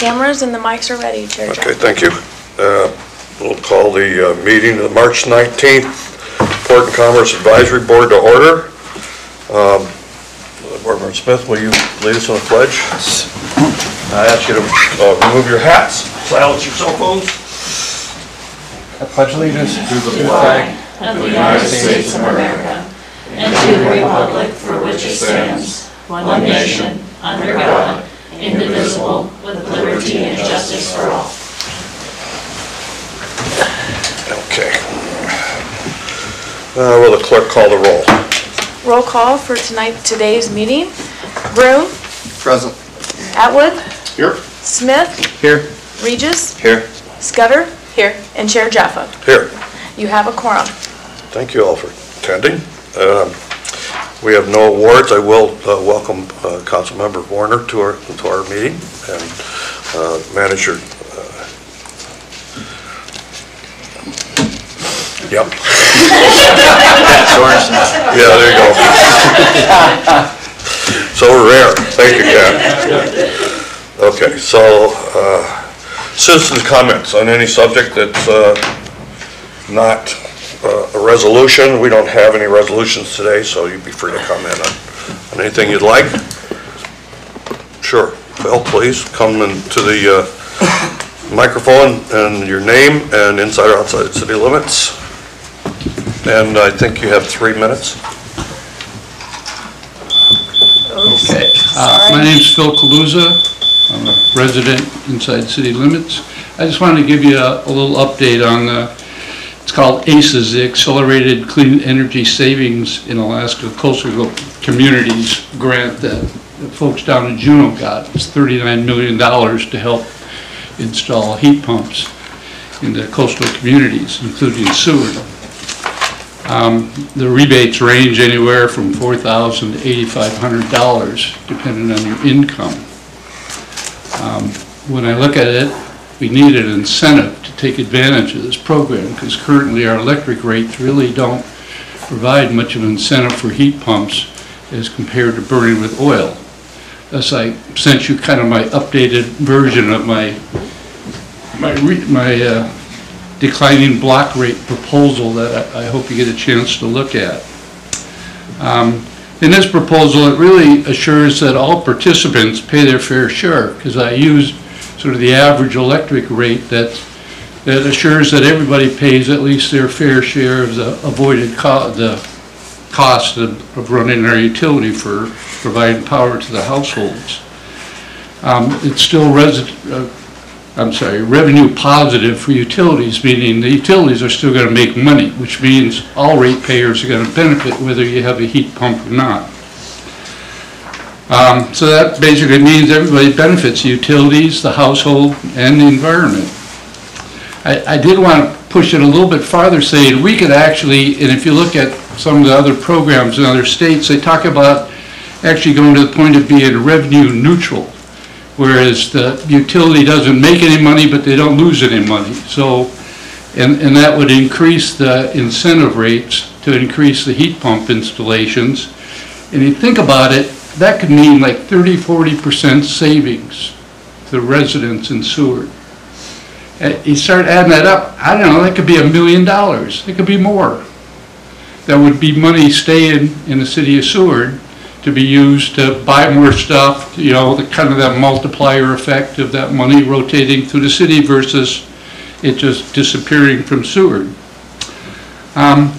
Cameras and the mics are ready, Chair Jack. Okay, thank you. We'll call the meeting of March 19th Port and Commerce Advisory Board to order. Board Member Smith, will you lead us in the pledge? I ask you to remove your hats, silence your cell phones. I pledge allegiance to the flag of the United States of America and to the republic for which it stands, one nation, under God, indivisible, with liberty and justice for all. Okay. Will the clerk call the roll? Roll call for today's meeting. Broom. Present. Atwood. Here. Smith. Here. Regis. Here. Scudder. Here. And Chair Jaffa. Here. You have a quorum. Thank you all for attending. We have no awards. I will welcome Councilmember Warner to our meeting, and Manager. Yep. Yeah, there you go. So rare. Thank you, Ken. Okay, so citizens' comments on any subject that's not a resolution. We don't have any resolutions today, so you'd be free to comment on anything you'd like. Sure. Bill, please come into the microphone and your name and inside or outside the city limits. And I think you have 3 minutes. Okay. My name's Phil Kaluza. I'm a resident inside city limits. I just wanted to give you a little update on it's called ACES, the Accelerated Clean Energy Savings in Alaska Coastal Communities grant that folks down in Juneau got. It's $39 million to help install heat pumps in the coastal communities, including Seward. The rebates range anywhere from $4,000 to $8,500 depending on your income. When I look at it, we need an incentive to take advantage of this program because currently our electric rates really don't provide much of an incentive for heat pumps as compared to burning with oil. Thus I sent you kind of my updated version of my declining block rate proposal that I hope you get a chance to look at. In this proposal, it really assures that all participants pay their fair share because I used sort of the average electric rate that assures that everybody pays at least their fair share of the avoided cost of running our utility for providing power to the households. It's still revenue positive for utilities, meaning the utilities are still going to make money, which means all ratepayers are going to benefit whether you have a heat pump or not. So that basically means everybody benefits, the utilities, the household, and the environment. I did want to push it a little bit farther, saying we could actually, and if you look at some of the other programs in other states, they talk about actually going to the point of being revenue neutral, whereas the utility doesn't make any money, but they don't lose any money. So, and that would increase the incentive rates to increase the heat pump installations. And you think about it, that could mean like 30–40% savings to residents in Seward. You start adding that up, I don't know, that could be $1 million. It could be more. That would be money staying in the city of Seward to be used to buy more stuff, you know, the kind of that multiplier effect of that money rotating through the city versus it just disappearing from Seward.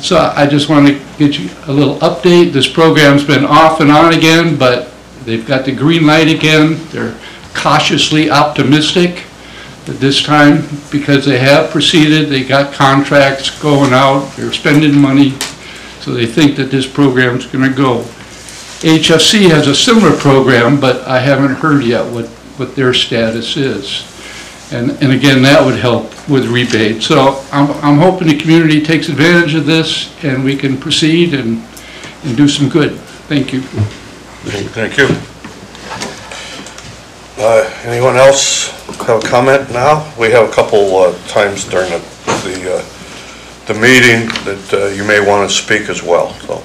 So I just want to get you a little update. This program's been off and on again, but they've got the green light again. They're cautiously optimistic that this time because they have proceeded, they got contracts going out, they're spending money, so they think that this program's going to go. HFC has a similar program, but I haven't heard yet what their status is. And again, that would help with rebates. So I'm hoping the community takes advantage of this and we can proceed and do some good. Thank you. Thank you. Anyone else have a comment now? We have a couple times during the meeting that you may want to speak as well. So,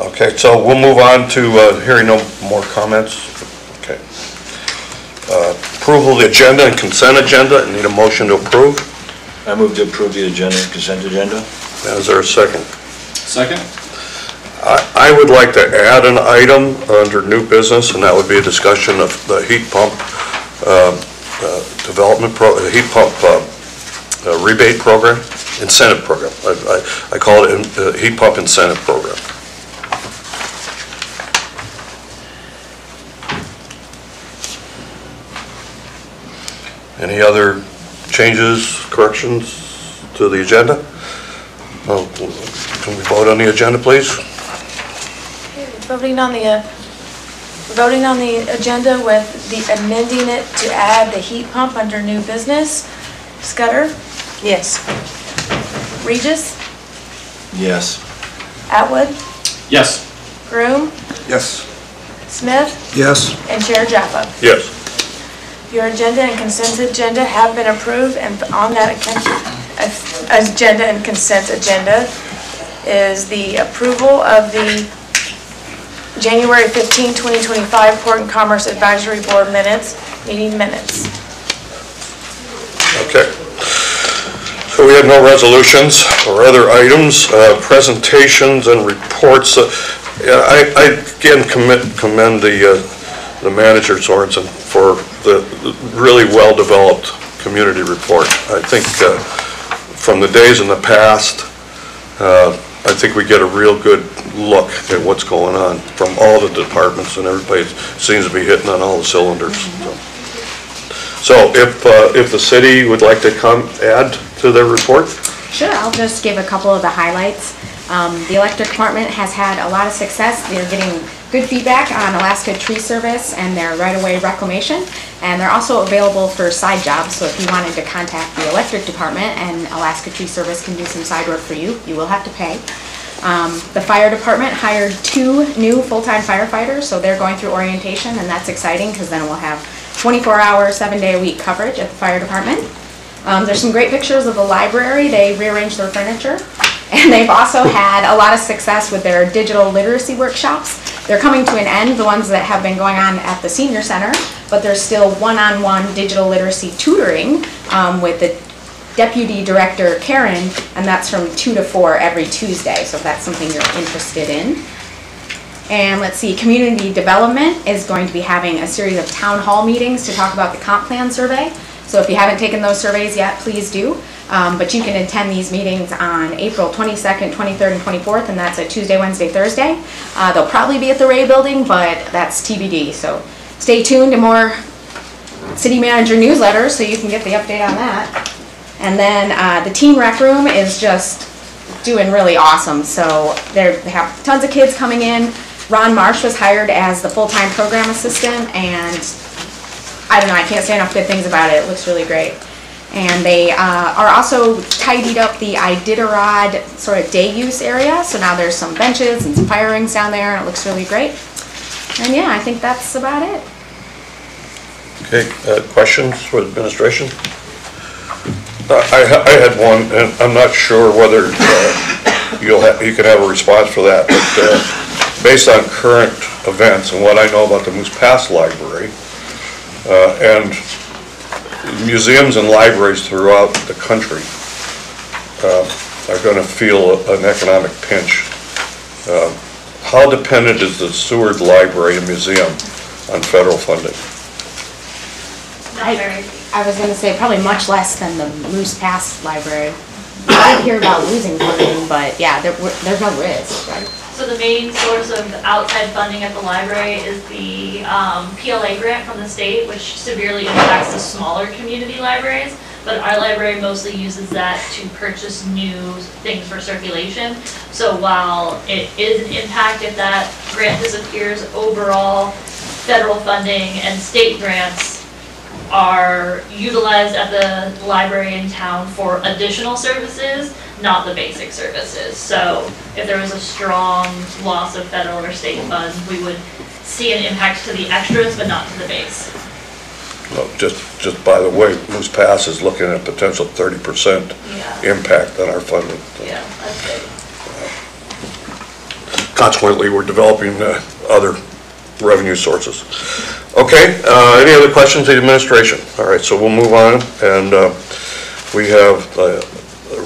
okay, so we'll move on to hearing no more comments. Okay. approval of the agenda and consent agenda. I need a motion to approve. I move to approve the agenda and consent agenda. Is there a second? Second? I would like to add an item under new business, and that would be a discussion of the heat pump heat pump rebate program, incentive program. I call it heat pump incentive program. Any other changes, corrections to the agenda? Well, can we vote on the agenda, please? Voting on the agenda with the amending it to add the heat pump under new business. Scudder, Yes. Regis, Yes. Atwood, Yes. Groom, Yes. Smith, Yes. and Chair Jaffa. Yes. Your agenda and consent agenda have been approved, and on that agenda and consent agenda is the approval of the January 15, 2025 Port and Commerce Advisory Board meeting minutes. Okay. So we have no resolutions or other items, presentations and reports. I again commend the manager Sorensen for the really well-developed community report. I think from the days in the past, I think we get a real good look at what's going on from all the departments, and everybody seems to be hitting on all the cylinders. So if the city would like to come add to their report? Sure, I'll just give a couple of the highlights. The electric department has had a lot of success. They're getting good feedback on Alaska Tree Service and their right-of-way reclamation, and they're also available for side jobs. So if you wanted to contact the electric department and Alaska Tree Service can do some side work for you, you will have to pay. The fire department hired 2 new full-time firefighters, so they're going through orientation, and that's exciting because then we'll have 24-hour, 7-day-a-week coverage at the fire department. There's some great pictures of the library. They rearranged their furniture. And they've also had a lot of success with their digital literacy workshops. They're coming to an end, the ones that have been going on at the senior center, but there's still one-on-one digital literacy tutoring with the deputy director, Karen, and that's from 2 to 4 every Tuesday, so if that's something you're interested in. And let's see, community development is going to be having a series of town hall meetings to talk about the comp plan survey. So if you haven't taken those surveys yet, please do. But you can attend these meetings on April 22nd, 23rd, and 24th, and that's a Tuesday, Wednesday, Thursday. They'll probably be at the Ray Building, but that's TBD. So stay tuned to more city manager newsletters so you can get the update on that. And then the teen rec room is just doing really awesome. So they have tons of kids coming in. Ron Marsh was hired as the full-time program assistant, and I don't know, I can't say enough good things about it. It looks really great. And they are also tidied up the Iditarod sort of day use area. So now there's some benches and some fire rings down there, and it looks really great. And yeah, I think that's about it. Okay, questions for the administration? I had one, and I'm not sure whether you can have a response for that, but based on current events and what I know about the Moose Pass Library, and museums and libraries throughout the country are going to feel an economic pinch. How dependent is the Seward Library and Museum on federal funding? Not very. I was going to say probably much less than the Moose Pass Library. I didn't hear about losing funding, but yeah, there's no risk, right? So the main source of outside funding at the library is the PLA grant from the state, which severely impacts the smaller community libraries. But our library mostly uses that to purchase new things for circulation. So while it is an impact if that grant disappears, overall federal funding and state grants are utilized at the library in town for additional services, not the basic services. So if there was a strong loss of federal or state funds, we would see an impact to the extras, but not to the base. Well, just by the way, Moose Pass is looking at a potential 30% impact on our funding. Yeah, that's big. Consequently, we're developing other revenue sources. Okay, any other questions, the administration? All right, so we'll move on, and we have the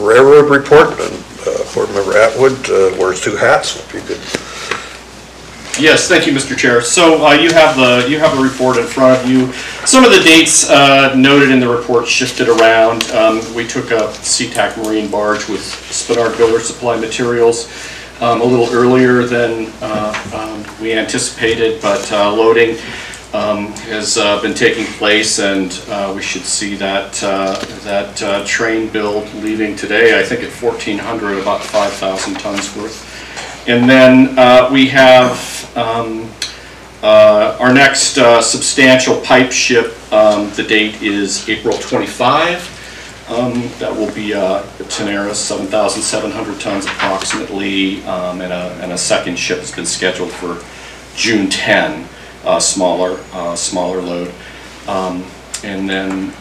railroad report, and Board Member Atwood wears two hats, if you could. Yes, thank you, Mr. Chair. So you have the report in front of you. Some of the dates noted in the report shifted around. We took a SeaTac Marine barge with Spenard Builder Supply Materials a little earlier than we anticipated, but loading has been taking place, and we should see that train build leaving today, I think at 1,400, about 5,000 tons worth. And then we have our next substantial pipe ship. The date is April 25. That will be Tenaris, 7,700 tons approximately, and a second ship has been scheduled for June 10. Smaller load, and then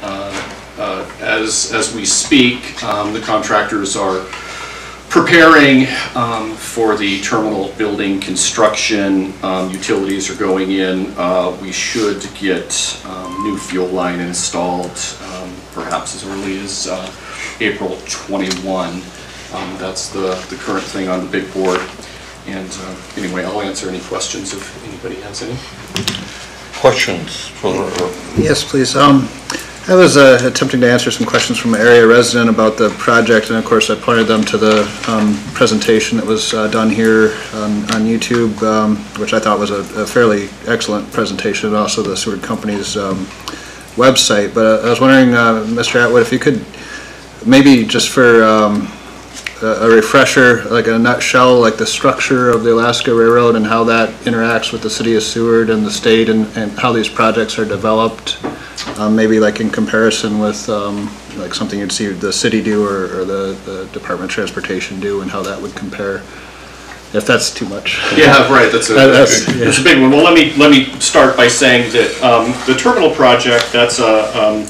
as we speak, the contractors are preparing for the terminal building construction. Utilities are going in. We should get new fuel line installed perhaps as early as April 21. That's the current thing on the big board. And anyway, I'll answer any questions if anybody has any. Questions? Yes, please. I was attempting to answer some questions from an area resident about the project, and of course I pointed them to the presentation that was done here on YouTube, which I thought was a fairly excellent presentation, and also the Seward Company's website. But I was wondering, Mr. Atwood, if you could maybe just for a refresher, like a nutshell, like the structure of the Alaska Railroad and how that interacts with the city of Seward and the state, and how these projects are developed, maybe like in comparison with like something you'd see the city do or the Department of Transportation do, and how that would compare, if that's too much. Yeah, right, that's a big one. Well, let me start by saying that the terminal project, that's a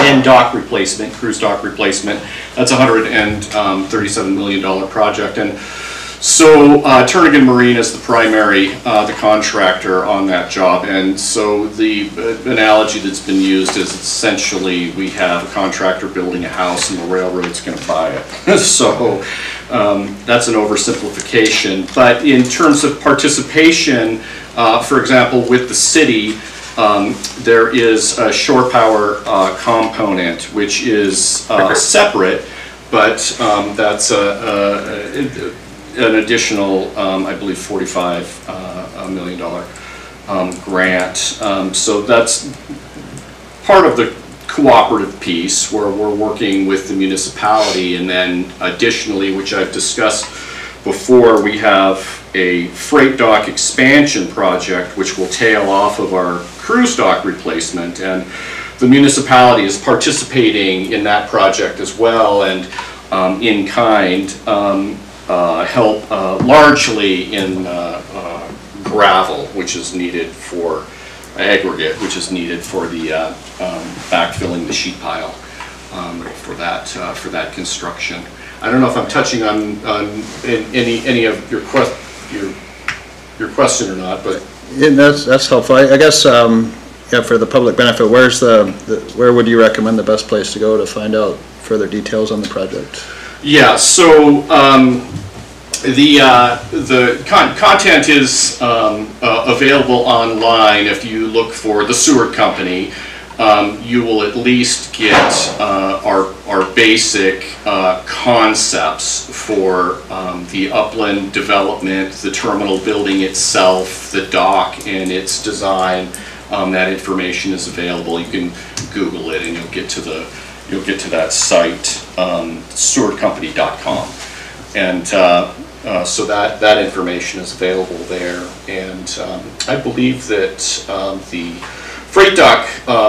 end dock replacement, cruise dock replacement. That's a $137 million project, and so Turnagain Marine is the primary, the contractor on that job. And so the analogy that's been used is essentially we have a contractor building a house and the railroad's going to buy it. So that's an oversimplification. But in terms of participation, for example, with the city, there is a shore power component, which is separate, but that's an additional, I believe, $45 million grant. So that's part of the cooperative piece where we're working with the municipality, and then additionally, which I've discussed before, we have a freight dock expansion project which will tail off of our cruise dock replacement, and the municipality is participating in that project as well, and in kind help largely in gravel, which is needed for aggregate, which is needed for the backfilling the sheet pile for that construction. I don't know if I'm touching on any of your question or not, but Yeah, that's helpful. I guess yeah, for the public benefit, where would you recommend the best place to go to find out further details on the project? yeah, so the content is available online. If you look for the Seward Company, you will at least get our basic concepts for the upland development, the terminal building itself, the dock and its design. That information is available. You can Google it and you'll get to that site, SewardCompany.com, and so that information is available there. And I believe that the freight dock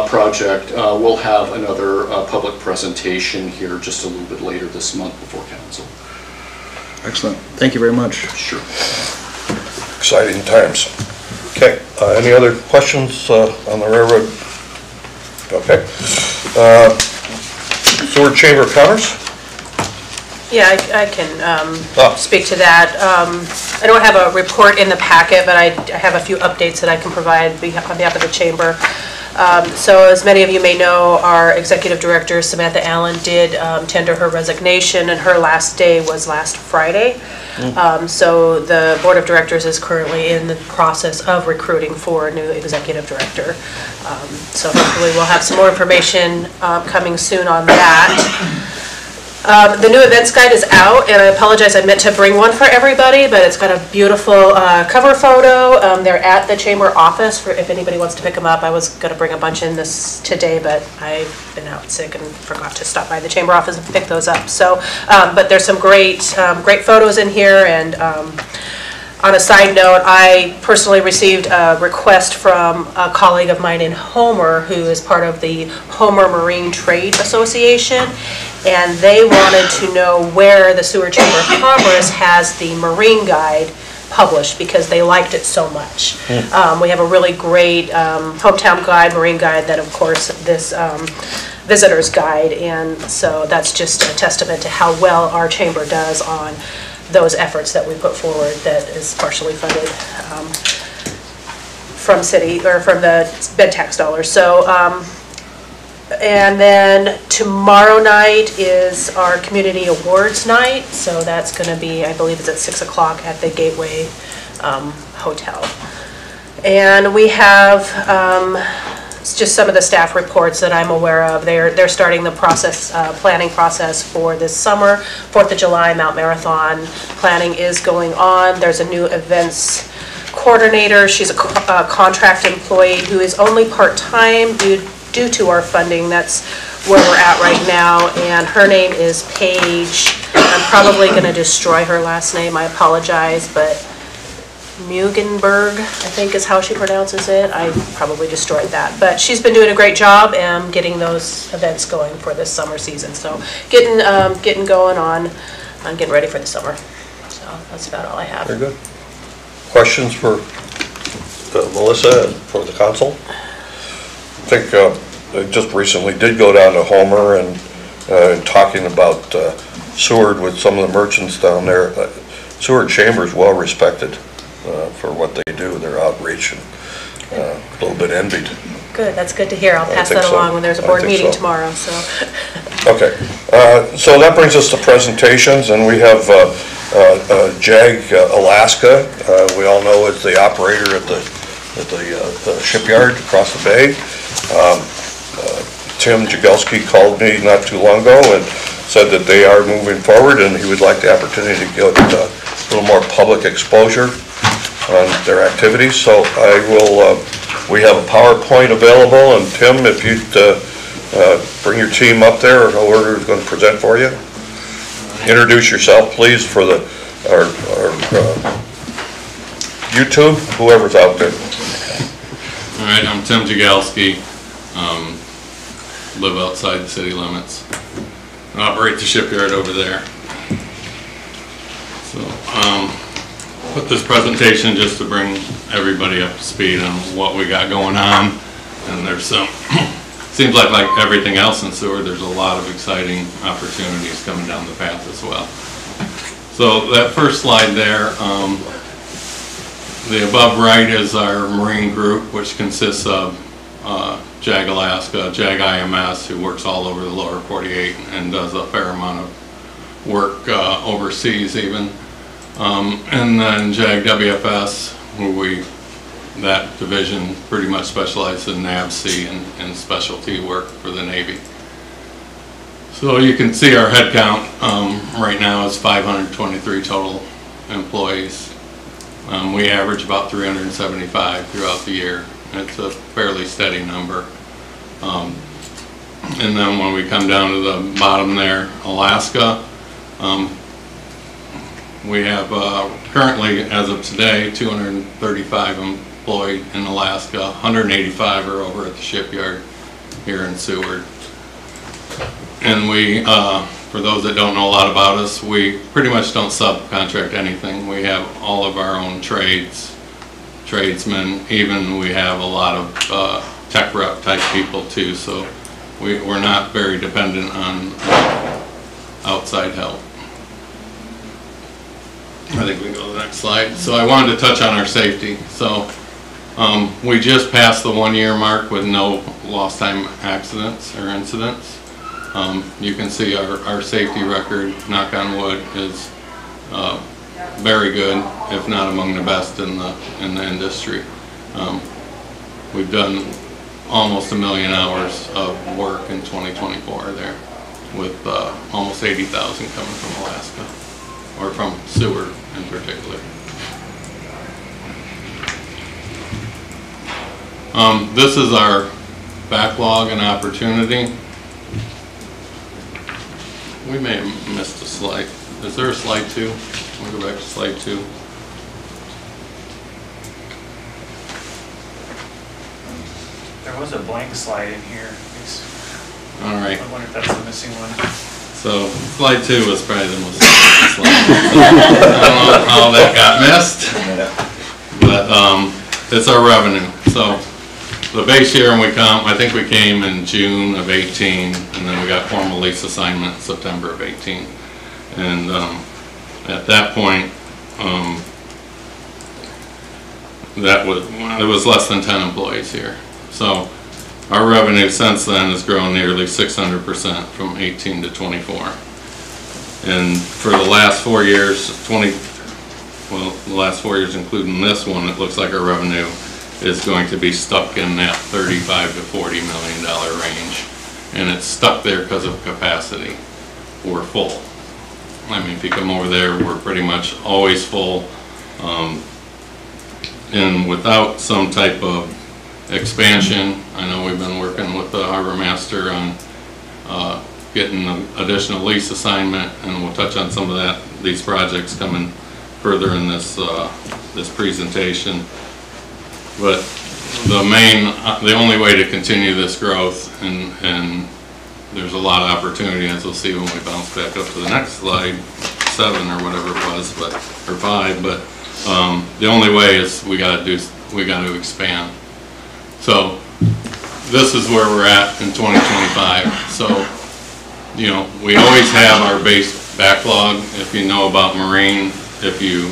project will have another public presentation here just a little bit later this month before council. Excellent. Thank you very much. Sure. Exciting times. Okay, any other questions on the railroad? Okay. Seward Chamber of Commerce? Yeah, I can speak to that. I don't have a report in the packet, but I have a few updates that I can provide on behalf of the chamber. So as many of you may know, our executive director, Samantha Allen, did tender her resignation, and her last day was last Friday. So the board of directors is currently in the process of recruiting for a new executive director. So hopefully we'll have some more information coming soon on that. The new events guide is out, and I apologize, I meant to bring one for everybody, but it's got a beautiful cover photo. They're at the chamber office for if anybody wants to pick them up. I was going to bring a bunch in this today, but I've been out sick and forgot to stop by the chamber office and pick those up. So, but there's some great photos in here, and on a side note, I personally received a request from a colleague of mine in Homer, who is part of the Homer Marine Trade Association, and they wanted to know where the Seward Chamber of Commerce has the Marine Guide published, because they liked it so much. We have a really great hometown guide, Marine Guide, that of course this visitor's guide, and so that's just a testament to how well our chamber does on those efforts that we put forward, that is partially funded from city, or from the bed tax dollars. So, and then tomorrow night is our community awards night, so that's going to be, I believe it's at 6 o'clock at the Gateway Hotel. And we have just some of the staff reports that I'm aware of. They're starting the process, planning process for this summer. 4th of July Mount Marathon planning is going on. There's a new events coordinator. She's a contract employee who is only part-time due to our funding. That's where we're at right now, and her name is Paige. I'm probably going to destroy her last name. I apologize, but Mugenberg, I think is how she pronounces it. I probably destroyed that, but she's been doing a great job getting those events going for this summer season. So getting going on getting ready for the summer. So that's about all I have. Very good. Questions for Melissa and for the council? I think I just recently did go down to Homer and talking about Seward with some of the merchants down there. Seward Chamber is well respected for what they do, their outreach, and a little bit envied. Good, that's good to hear. I'll pass that along when there's a board meeting tomorrow. So. Okay, so that brings us to presentations, and we have JAG Alaska. We all know it's the operator at the shipyard across the bay. Tim Jagelski called me not too long ago and said that they are moving forward, and he would like the opportunity to get a little more public exposure on their activities. So I will, we have a PowerPoint available, and Tim, if you'd bring your team up there, or whoever is going to present for you. Introduce yourself, please, for our YouTube, whoever's out there. All right, I'm Tim Jagelski, live outside the city limits, and operate the shipyard over there. So, put this presentation just to bring everybody up to speed on what we got going on, and there's some, seems like everything else in Seward, there's a lot of exciting opportunities coming down the path as well. So that first slide there, the above right is our Marine group, which consists of JAG Alaska, JAG IMS, who works all over the lower 48 and does a fair amount of work overseas even. And then JAG WFS, who that division pretty much specializes in NAVSEA and specialty work for the Navy. So you can see our head count right now is 523 total employees. We average about 375 throughout the year. It's a fairly steady number. And then when we come down to the bottom there, Alaska, we have currently, as of today, 235 employed in Alaska. 185 are over at the shipyard here in Seward. And we, for those that don't know a lot about us, we pretty much don't subcontract anything. We have all of our own tradesmen, even we have a lot of tech rep type people too, so we're not very dependent on outside help. I think we can go to the next slide. So I wanted to touch on our safety. So we just passed the 1-year mark with no lost time accidents or incidents. You can see our safety record, knock on wood, is very good, if not among the best in the industry. We've done almost 1 million hours of work in 2024 there, with almost 80,000 coming from Alaska, or from Seward in particular. This is our backlog and opportunity. We may have missed a slide. Is there a slide 2? We'll go back to slide 2. There was a blank slide in here. All right. I wonder if that's the missing one. So slide 2 was probably the most important slide. I don't know how that got missed, but it's our revenue. So the base year when we come, I think we came in June of 18, and then we got formal lease assignment in September of 18. And at that point, there was less than 10 employees here. So our revenue since then has grown nearly 600% from 18 to 24. And for the last 4 years, the last 4 years including this one, it looks like our revenue is going to be stuck in that $35 to $40 million range. And it's stuck there because of capacity. We're full. I mean, if you come over there, we're pretty much always full. And without some type of expansion, I know we've been working with the harbor master on getting an additional lease assignment, and we'll touch on some of these projects coming further in this this presentation. But the only way to continue this growth, and there's a lot of opportunity, as we'll see when we bounce back up to the next slide, 7 or whatever it was, or 5. But the only way is we got to expand. So this is where we're at in 2025. So, you know, we always have our base backlog. If you know about marine, if you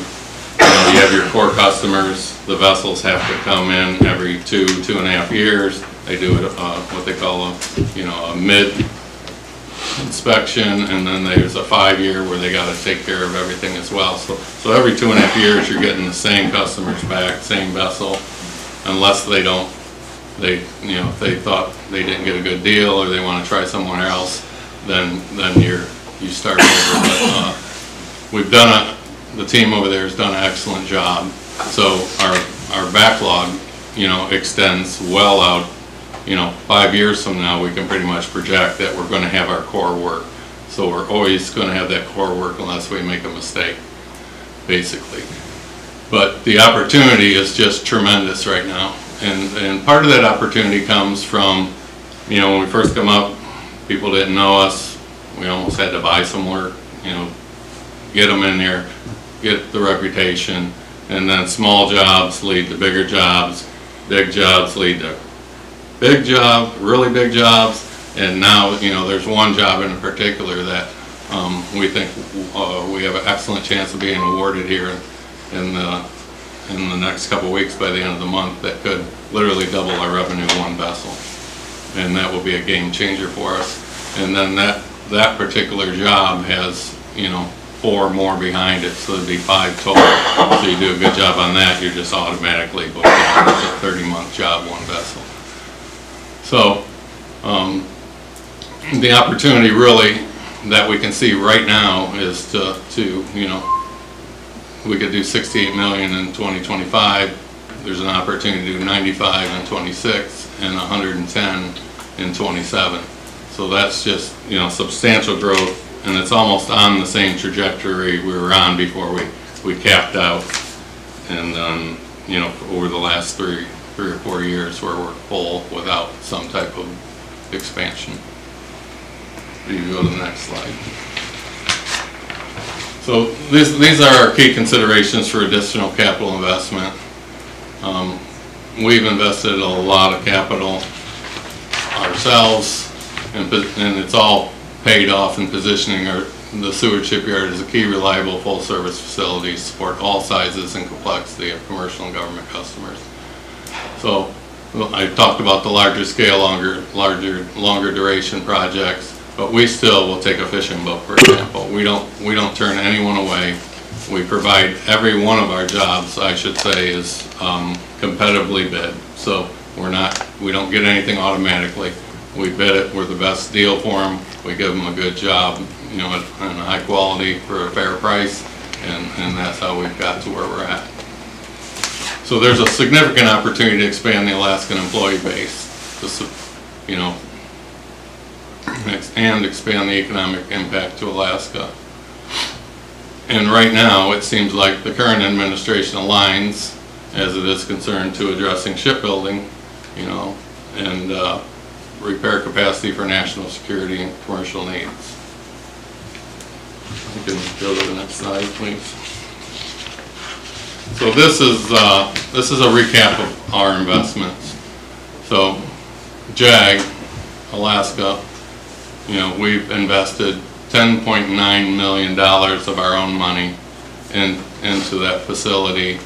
have your core customers, the vessels have to come in every 2.5 years. They do it what they call a mid inspection, and then there's a 5-year where they got to take care of everything as well. So every 2.5 years you're getting the same customers back, same vessel, unless if they thought they didn't get a good deal or they want to try somewhere else, then you start over. But the team over there has done an excellent job. So our backlog, extends well out. 5 years from now, we can pretty much project that we're going to have our core work. So we're always going to have that core work unless we make a mistake, basically. But the opportunity is just tremendous right now. And part of that opportunity comes from, when we first come up, people didn't know us. We almost had to buy some work, get them in there, get the reputation, and then small jobs lead to bigger jobs, big jobs lead to big job, really big jobs, and now, there's one job in particular that we think we have an excellent chance of being awarded here in the next couple of weeks by the end of the month that could literally double our revenue one vessel. And that will be a game changer for us. And then that particular job has, 4 more behind it, so it'd be 5 total. So you do a good job on that, you're just automatically booked out. It's a 30-month job, one vessel. So the opportunity really that we can see right now is to we could do 68 million in 2025. There's an opportunity to do 95 in 26 and 110 in 27. So that's just, substantial growth, and it's almost on the same trajectory we were on before we capped out. And then, over the last 3 or 4 years where we're full without some type of expansion. You can go to the next slide. So these are our key considerations for additional capital investment. We've invested a lot of capital ourselves, and it's all paid off in positioning the Seward Shipyard is a key, reliable, full-service facility to support all sizes and complexity of commercial and government customers. So I talked about the larger scale, longer duration projects, but we still will take a fishing boat, for example. We don't turn anyone away. We provide every one of our jobs, I should say, is competitively bid. So we don't get anything automatically. We bid it, we're the best deal for them. We give them a good job, you know, and high quality for a fair price, and that's how we've got to where we're at. So there's a significant opportunity to expand the Alaskan employee base, you know, and expand the economic impact to Alaska. And right now, it seems like the current administration aligns, as it is concerned, to addressing shipbuilding, you know, and repair capacity for national security and commercial needs. You can go to the next slide, please. So this is a recap of our investments. So JAG, Alaska, you know, we've invested $10.9 million of our own money into that facility,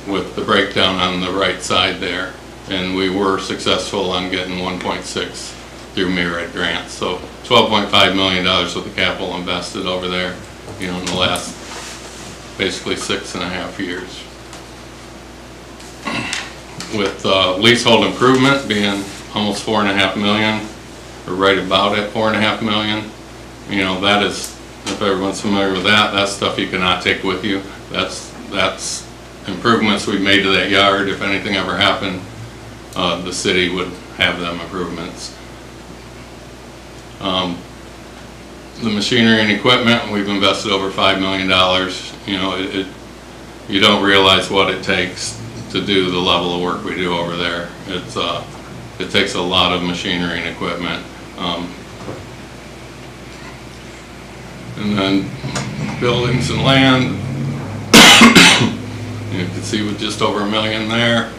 with the breakdown on the right side there. And we were successful on getting 1.6 through Myriad grants. So $12.5 million of the capital invested over there, you know, in the last basically 6.5 years. With leasehold improvement being almost $4.5 million, or right about at $4.5 million. You know, that is, if everyone's familiar with that, that's stuff you cannot take with you. That's improvements we've made to that yard. If anything ever happened, the city would have them improvements. The machinery and equipment, we've invested over $5 million. You know, you don't realize what it takes to do the level of work we do over there. It takes a lot of machinery and equipment. And then buildings and land, you can see with just over $1 million there.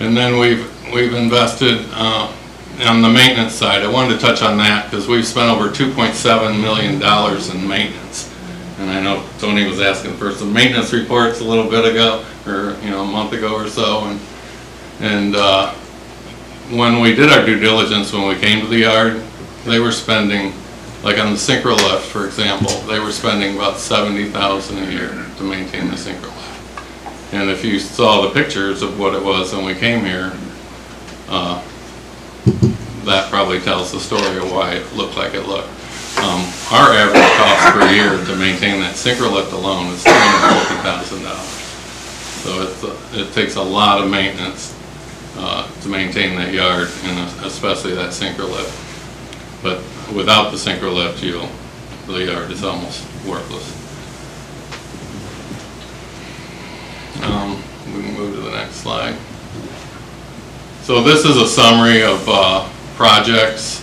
And then we've invested on the maintenance side. I wanted to touch on that because we've spent over $2.7 million in maintenance. And I know Tony was asking for some maintenance reports a little bit ago, or you know, a month ago or so. And when we did our due diligence, when we came to the yard, they were spending, like on the synchro lift, for example, they were spending about $70,000 a year to maintain the synchro lift. And if you saw the pictures of what it was when we came here, that probably tells the story of why it looked like it looked. Our average cost per year to maintain that synchro lift alone is $350,000. So it takes a lot of maintenance to maintain that yard, and especially that synchro lift. But without the synchro lift, the yard is almost worthless. We can move to the next slide. So this is a summary of projects.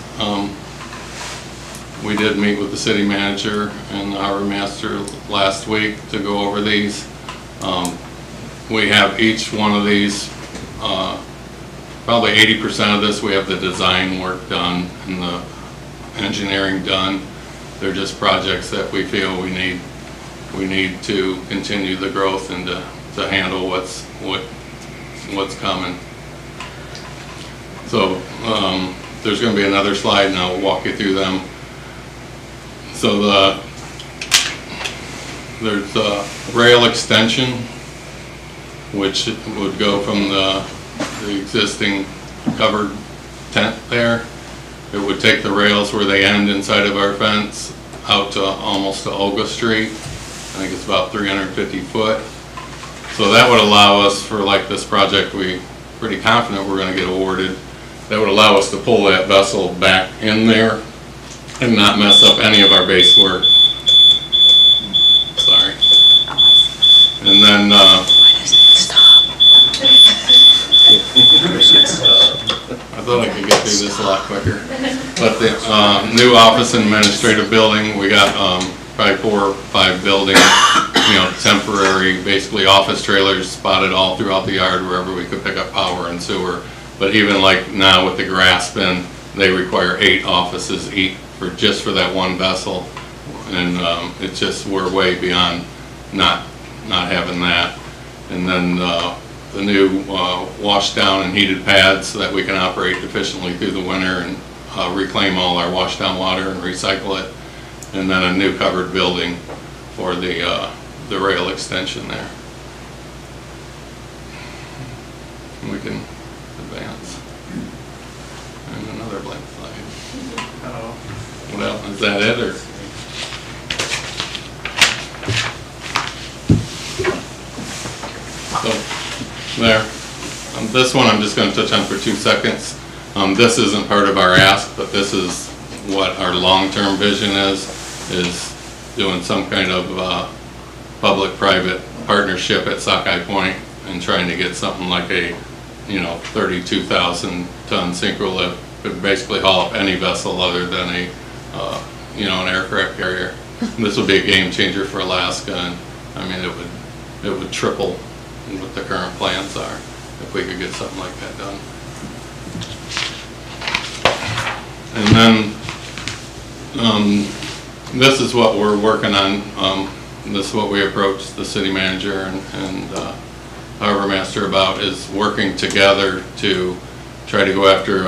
We did meet with the city manager and the harbor master last week to go over these. We have each one of these, probably 80% of this, we have the design work done and the engineering done. They're just projects that we feel we need to continue the growth and to handle what's coming. So there's going to be another slide, and I'll walk you through them. So there's a rail extension, which would go from the existing covered tent there. It would take the rails where they end inside of our fence out to almost to Olga Street. I think it's about 350 foot. So that would allow us, for like this project, we're pretty confident we're going to get awarded. That would allow us to pull that vessel back in there and not mess up any of our base work. Sorry. And then I thought I could get through this a lot quicker. But the new office and administrative building, we got probably 4 or 5 buildings, you know, temporary, basically office trailers spotted all throughout the yard wherever we could pick up power and sewer. But even like now with the grass bin, they require 8 offices each just for that one vessel. and it's just, we're way beyond not having that. And then the new wash down and heated pads so that we can operate efficiently through the winter and reclaim all our wash down water and recycle it. And then a new covered building for the rail extension there. And we can advance. And another blank slide. Well, is that it, or? So, there. This one I'm just going to touch on for 2 seconds. This isn't part of our ask, but this is what our long-term vision is doing some kind of public-private partnership at Sockeye Point and trying to get something like a, 32,000 ton synchro lift. Could basically haul up any vessel other than a, an aircraft carrier. This would be a game changer for Alaska, and I mean, it would triple what the current plans are if we could get something like that done. And then this is what we're working on. This is what we approached the city manager and harbor master about, is working together to try to go after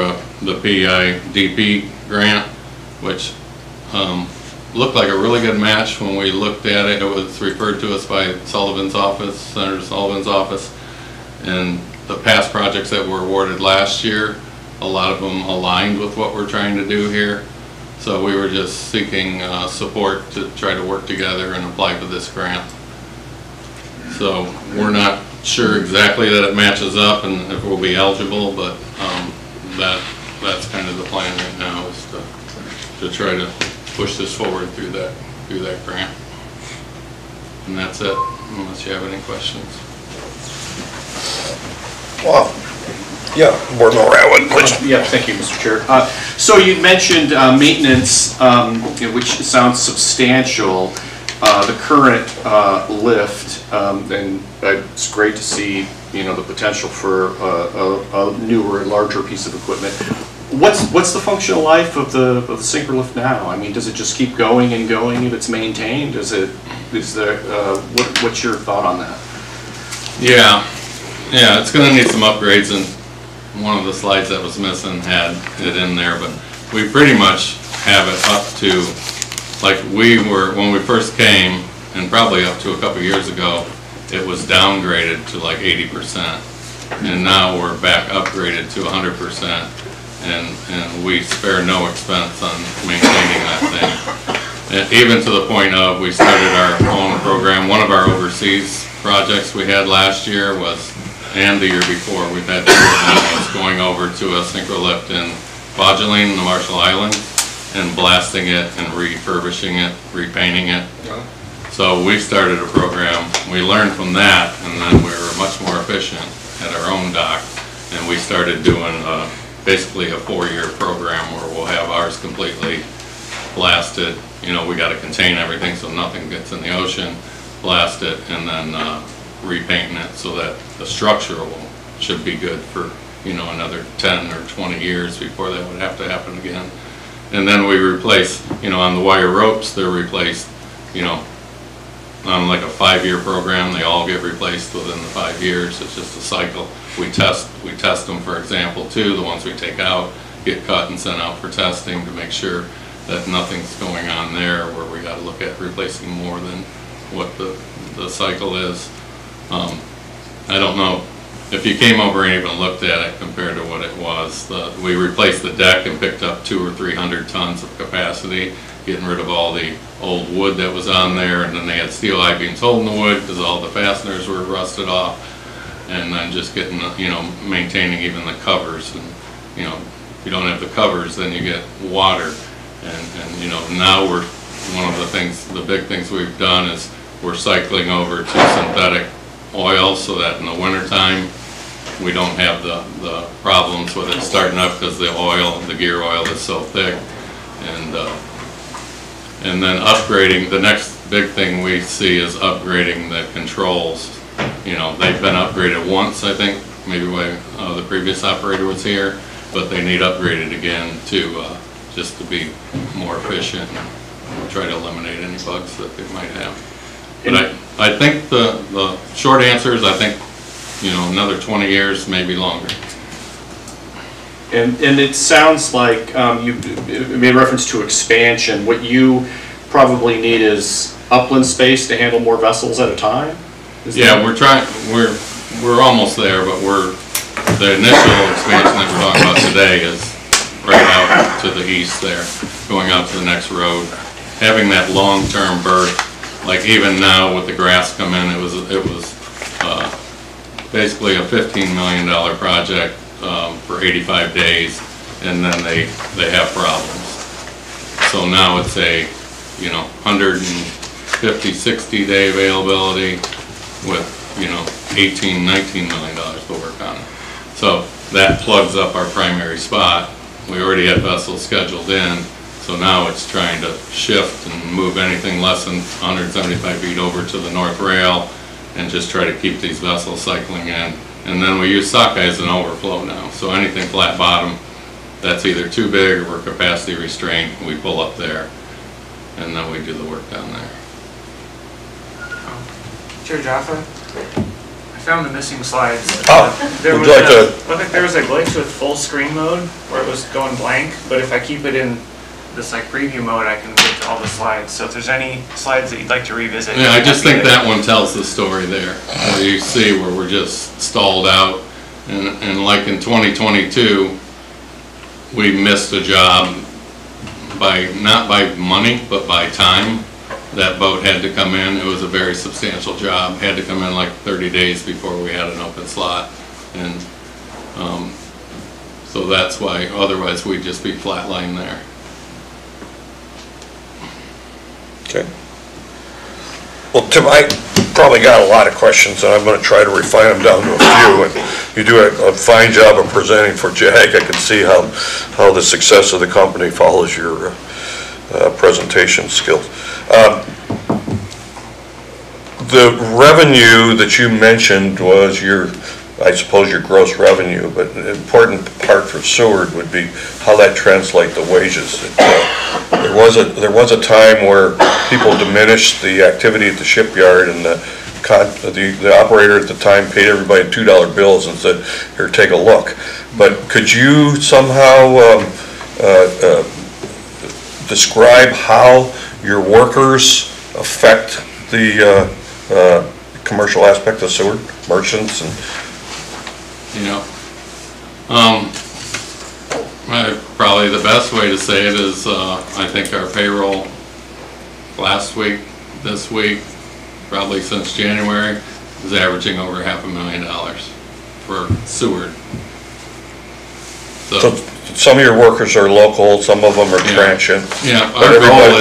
the PIDP grant, which looked like a really good match when we looked at it. It was referred to us by Sullivan's office, Senator Sullivan's office, and the past projects that were awarded last year, a lot of them aligned with what we're trying to do here. So we were just seeking support to try to work together and apply for this grant. So we're not sure exactly that it matches up and if we'll be eligible, but that's kind of the plan right now, is to try to push this forward through that grant. And that's it, unless you have any questions. Wow. Yeah, Board Member Atwood, please. Yeah, thank you, Mr. Chair. So you mentioned maintenance, which sounds substantial. The current lift, and it's great to see, the potential for a newer, larger piece of equipment. What's the functional life of the synchro lift now? I mean, does it just keep going and going if it's maintained? What's your thought on that? Yeah, it's going to need some upgrades, and one of the slides that was missing had it in there, but we pretty much have it up to, like we were when we first came, and probably up to a couple years ago, it was downgraded to like 80%, and now we're back upgraded to 100%, and we spare no expense on maintaining that thing. And even to the point of, we started our own program. One of our overseas projects we had last year was, and the year before, we've had was going over to a synchro lift in Kwajalein, the Marshall Islands, and blasting it and refurbishing it, repainting it. So we started a program. We learned from that, and then we were much more efficient at our own dock, and we started doing basically a 4-year program where we'll have ours completely blasted. We got to contain everything so nothing gets in the ocean, blast it, and then repainting it so that the structure should be good for another 10 or 20 years before that would have to happen again. And then we replace, on the wire ropes, they're replaced, on like a 5-year program. They all get replaced within the 5 years. It's just a cycle. We test them, for example, too. The ones we take out get cut and sent out for testing to make sure that nothing's going on there where we got to look at replacing more than what the cycle is. I don't know if you came over and even looked at it compared to what it was. We replaced the deck and picked up 200 or 300 tons of capacity, getting rid of all the old wood that was on there, and then they had steel I-beams holding the wood because all the fasteners were rusted off, and then just getting, maintaining even the covers. And, if you don't have the covers, then you get water. And now one of the big things we've done is we're cycling over to synthetic oil so that in the wintertime we don't have the problems with it starting up because the gear oil is so thick. And then upgrading, the next big thing we see is upgrading the controls. They've been upgraded once, I think, maybe when the previous operator was here, but they need upgraded again to just to be more efficient. we try to eliminate any bugs that they might have. But I think the short answer is, I think, another 20 years, maybe longer. And it sounds like you made reference to expansion. What you probably need is upland space to handle more vessels at a time? Yeah, we're almost there, but the initial expansion that we're talking about today is right out to the east there, going out to the next road. Having that long-term berth, like even now with the grass come in, it was basically a $15 million project for 85 days, and then they have problems. So now it's a 150, 60-day availability with 18, $19 million to work on it. So that plugs up our primary spot. We already had vessels scheduled in, so now it's trying to shift and move anything less than 175 feet over to the north rail and just try to keep these vessels cycling in. And then we use sockeye as an overflow now. So anything flat bottom that's either too big or we're capacity restrained, we pull up there and then we do the work down there. Chair Jaffa, I found the missing slides. Would you like to? Looked like there was a glitch with full screen mode where it was going blank, but if I keep it in this preview mode, I can get to all the slides. So if there's any slides that you'd like to revisit. Yeah, I just think that one tells the story there, where you see where we're just stalled out. And like in 2022, we missed a job not by money, but by time. That boat had to come in. It was a very substantial job. Had to come in like 30 days before we had an open slot. And so that's why, otherwise we'd just be flatline there. Okay. Well, Tim, I probably got a lot of questions, and I'm going to try to refine them down to a few. And you do a fine job of presenting for JAG. I can see how the success of the company follows your presentation skills. The revenue that you mentioned was I suppose your gross revenue, but an important part for Seward would be how that translates to wages. There was a time where people diminished the activity at the shipyard, and the operator at the time paid everybody $2 bills and said, "Here, take a look." But could you somehow describe how your workers affect the commercial aspect of Seward, merchants and? Probably the best way to say it is, I think our payroll last week, this week, probably since January, is averaging over $500,000 for Seward. So some of your workers are local, some of them are transient. Yeah, but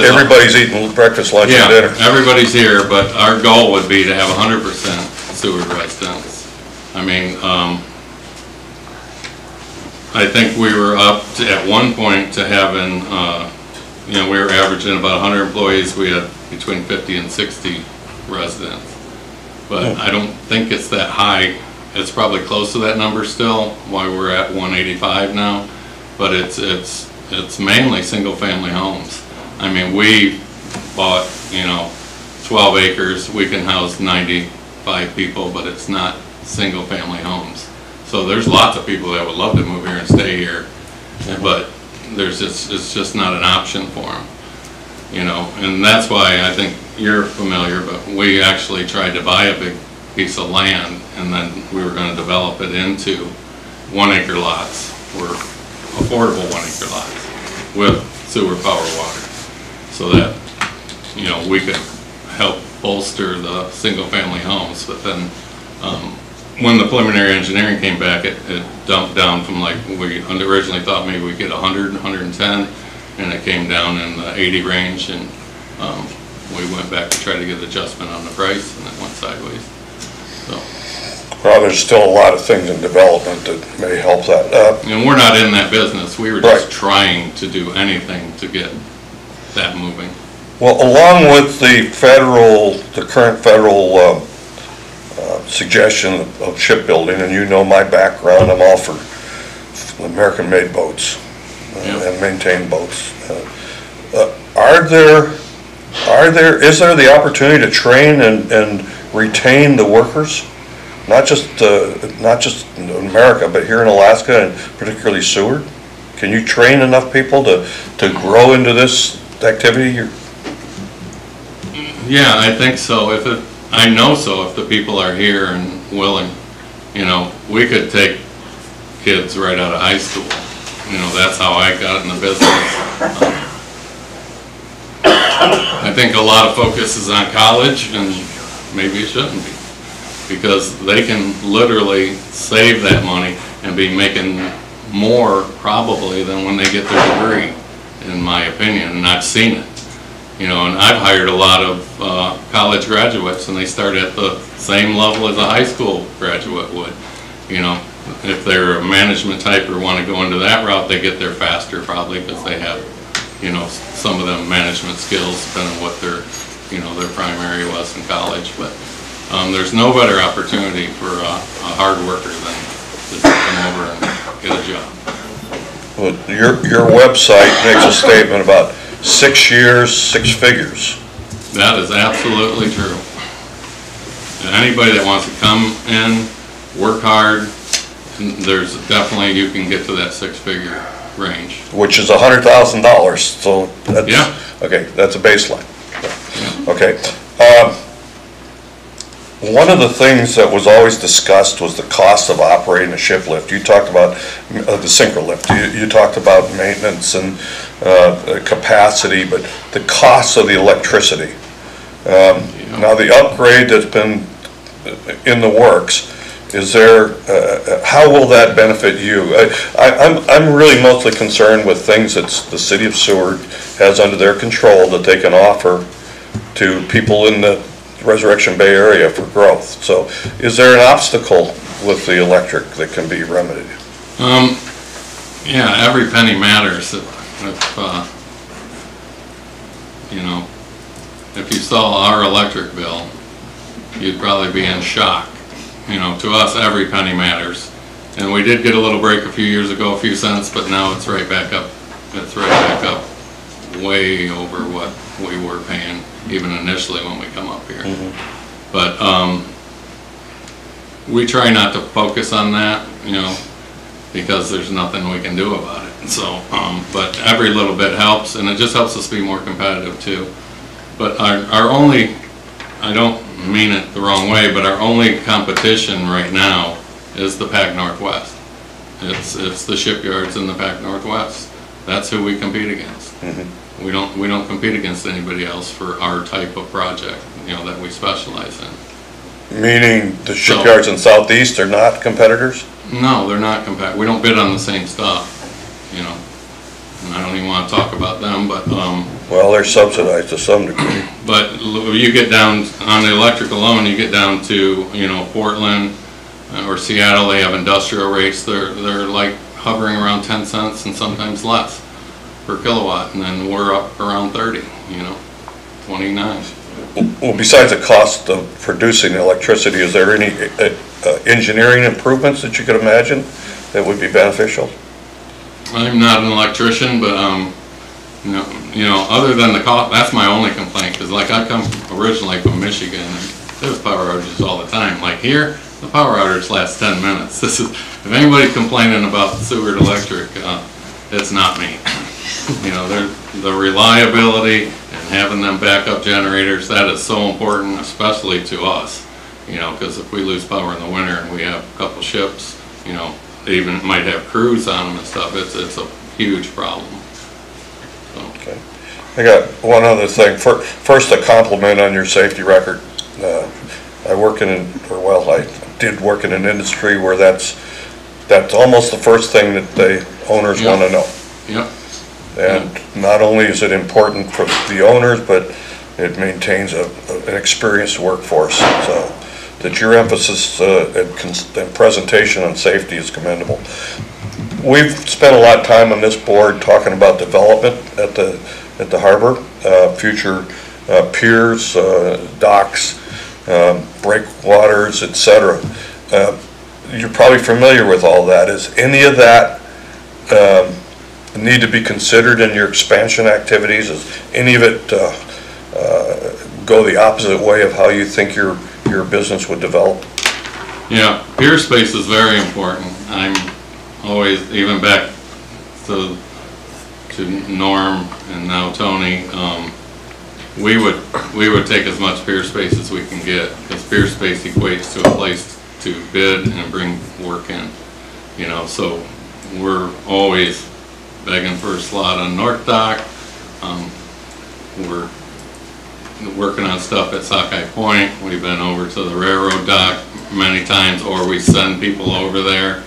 everybody's eating breakfast, lunch, and dinner. Everybody's here, but our goal would be to have 100% Seward residents. I mean, I think we were up to, at one point, to having, we were averaging about 100 employees. We had between 50 and 60 residents. But I don't think it's that high. It's probably close to that number still, why we're at 185 now. But it's mainly single-family homes. I mean, we bought, 12 acres. We can house 95 people, but it's not single-family homes. So there's lots of people that would love to move here and stay here, but it's just not an option for them, and that's why I think you're familiar, but we actually tried to buy a big piece of land, and then we were going to develop it into 1 acre lots, or affordable 1 acre lots with sewer, power, water, so that, we could help bolster the single family homes. But then, when the preliminary engineering came back, it dumped down from, like, we originally thought maybe we'd get 100, 110, and it came down in the 80 range, and we went back to try to get adjustment on the price, and it went sideways. So. Well, there's still a lot of things in development that may help that. And we're not in that business. We were just trying to do anything to get that moving. Well, along with the current federal suggestion of shipbuilding, and my background, I'm all for American-made boats and maintained boats. Are there is there the opportunity to train and retain the workers? Not just in America, but here in Alaska and particularly Seward? Can you train enough people to grow into this activity? Yeah, I think so. I know so if the people are here and willing. You know, we could take kids right out of high school. You know, that's how I got in the business. I think a lot of focus is on college, and maybe it shouldn't be, because they can literally save that money and be making more probably than when they get their degree, in my opinion, and I've seen it. You know, and I've hired a lot of college graduates, and they start at the same level as a high school graduate would. You know, if they're a management type or want to go into that route, they get there faster probably because they have, you know, some of them management skills depending on what their, you know, their primary was in college. But there's no better opportunity for a hard worker than to come over and get a job. Well, your website makes a statement about 6 years, 6 figures. That is absolutely true. And anybody that wants to come in, work hard, there's definitely, you can get to that 6-figure range. Which is $100,000, so that's, yeah. Okay, that's a baseline. Yeah. Okay. One of the things that was always discussed was the cost of operating a ship lift. You talked about the synchro lift. You talked about maintenance and capacity, but the cost of the electricity. Now the upgrade that's been in the works, is there, how will that benefit you? I'm really mostly concerned with things that the city of Seward has under their control that they can offer to people in the Resurrection Bay area for growth. So is there an obstacle with the electric that can be remedied? Yeah, every penny matters. If you know, if you saw our electric bill, you'd probably be in shock. You know, to us, every penny matters. And we did get a little break a few years ago, a few cents, but now it's right back up. It's right back up way over what we were paying even initially when we come up here. Mm-hmm. But we try not to focus on that, you know, because there's nothing we can do about it. So, but every little bit helps, and it just helps us be more competitive too. But our only, I don't mean it the wrong way, but our only competition right now is the Pac Northwest. It's the shipyards in the Pac Northwest. That's who we compete against. Mm-hmm. We don't compete against anybody else for our type of project, you know, that we specialize in. Meaning the shipyards in Southeast are not competitors? No, they're not competitive. We don't bid on the same stuff, you know. And I don't even want to talk about them, but well, they're subsidized to some degree. But you get down on the electric alone, you get down to, you know, Portland or Seattle. They have industrial rates. They're like hovering around 10 cents and sometimes less per kilowatt, and then we're up around 30, you know, 29. Well, besides the cost of producing electricity, is there any engineering improvements that you could imagine that would be beneficial? I'm not an electrician, but you know, other than the cost, that's my only complaint. Because like I come originally from Michigan, and there was power outages all the time. Like here, the power outage lasts 10 minutes. This is, if anybody's complaining about Seward Electric, it's not me. You know, the reliability and having them backup generators, that is so important, especially to us. You know, because if we lose power in the winter and we have a couple ships, you know, they even might have crews on them and stuff, it's a huge problem. So. Okay. I got one other thing. First, a compliment on your safety record. I did work in an industry where that's almost the first thing that the owners want to know. Yep. And not only is it important for the owners, but it maintains an experienced workforce. So that your emphasis and presentation on safety is commendable. We've spent a lot of time on this board talking about development at the harbor, future piers, docks, breakwaters, etc. You're probably familiar with all that. Is any of that need to be considered in your expansion activities? Is any of it go the opposite way of how you think your business would develop? Yeah, peer space is very important. I'm always, even back to Norm and now Tony, we would take as much peer space as we can get, because peer space equates to a place to bid and bring work in. You know, so we're always begging for a slot on North Dock. We're working on stuff at Sockeye Point. We've been over to the railroad dock many times, or we send people over there.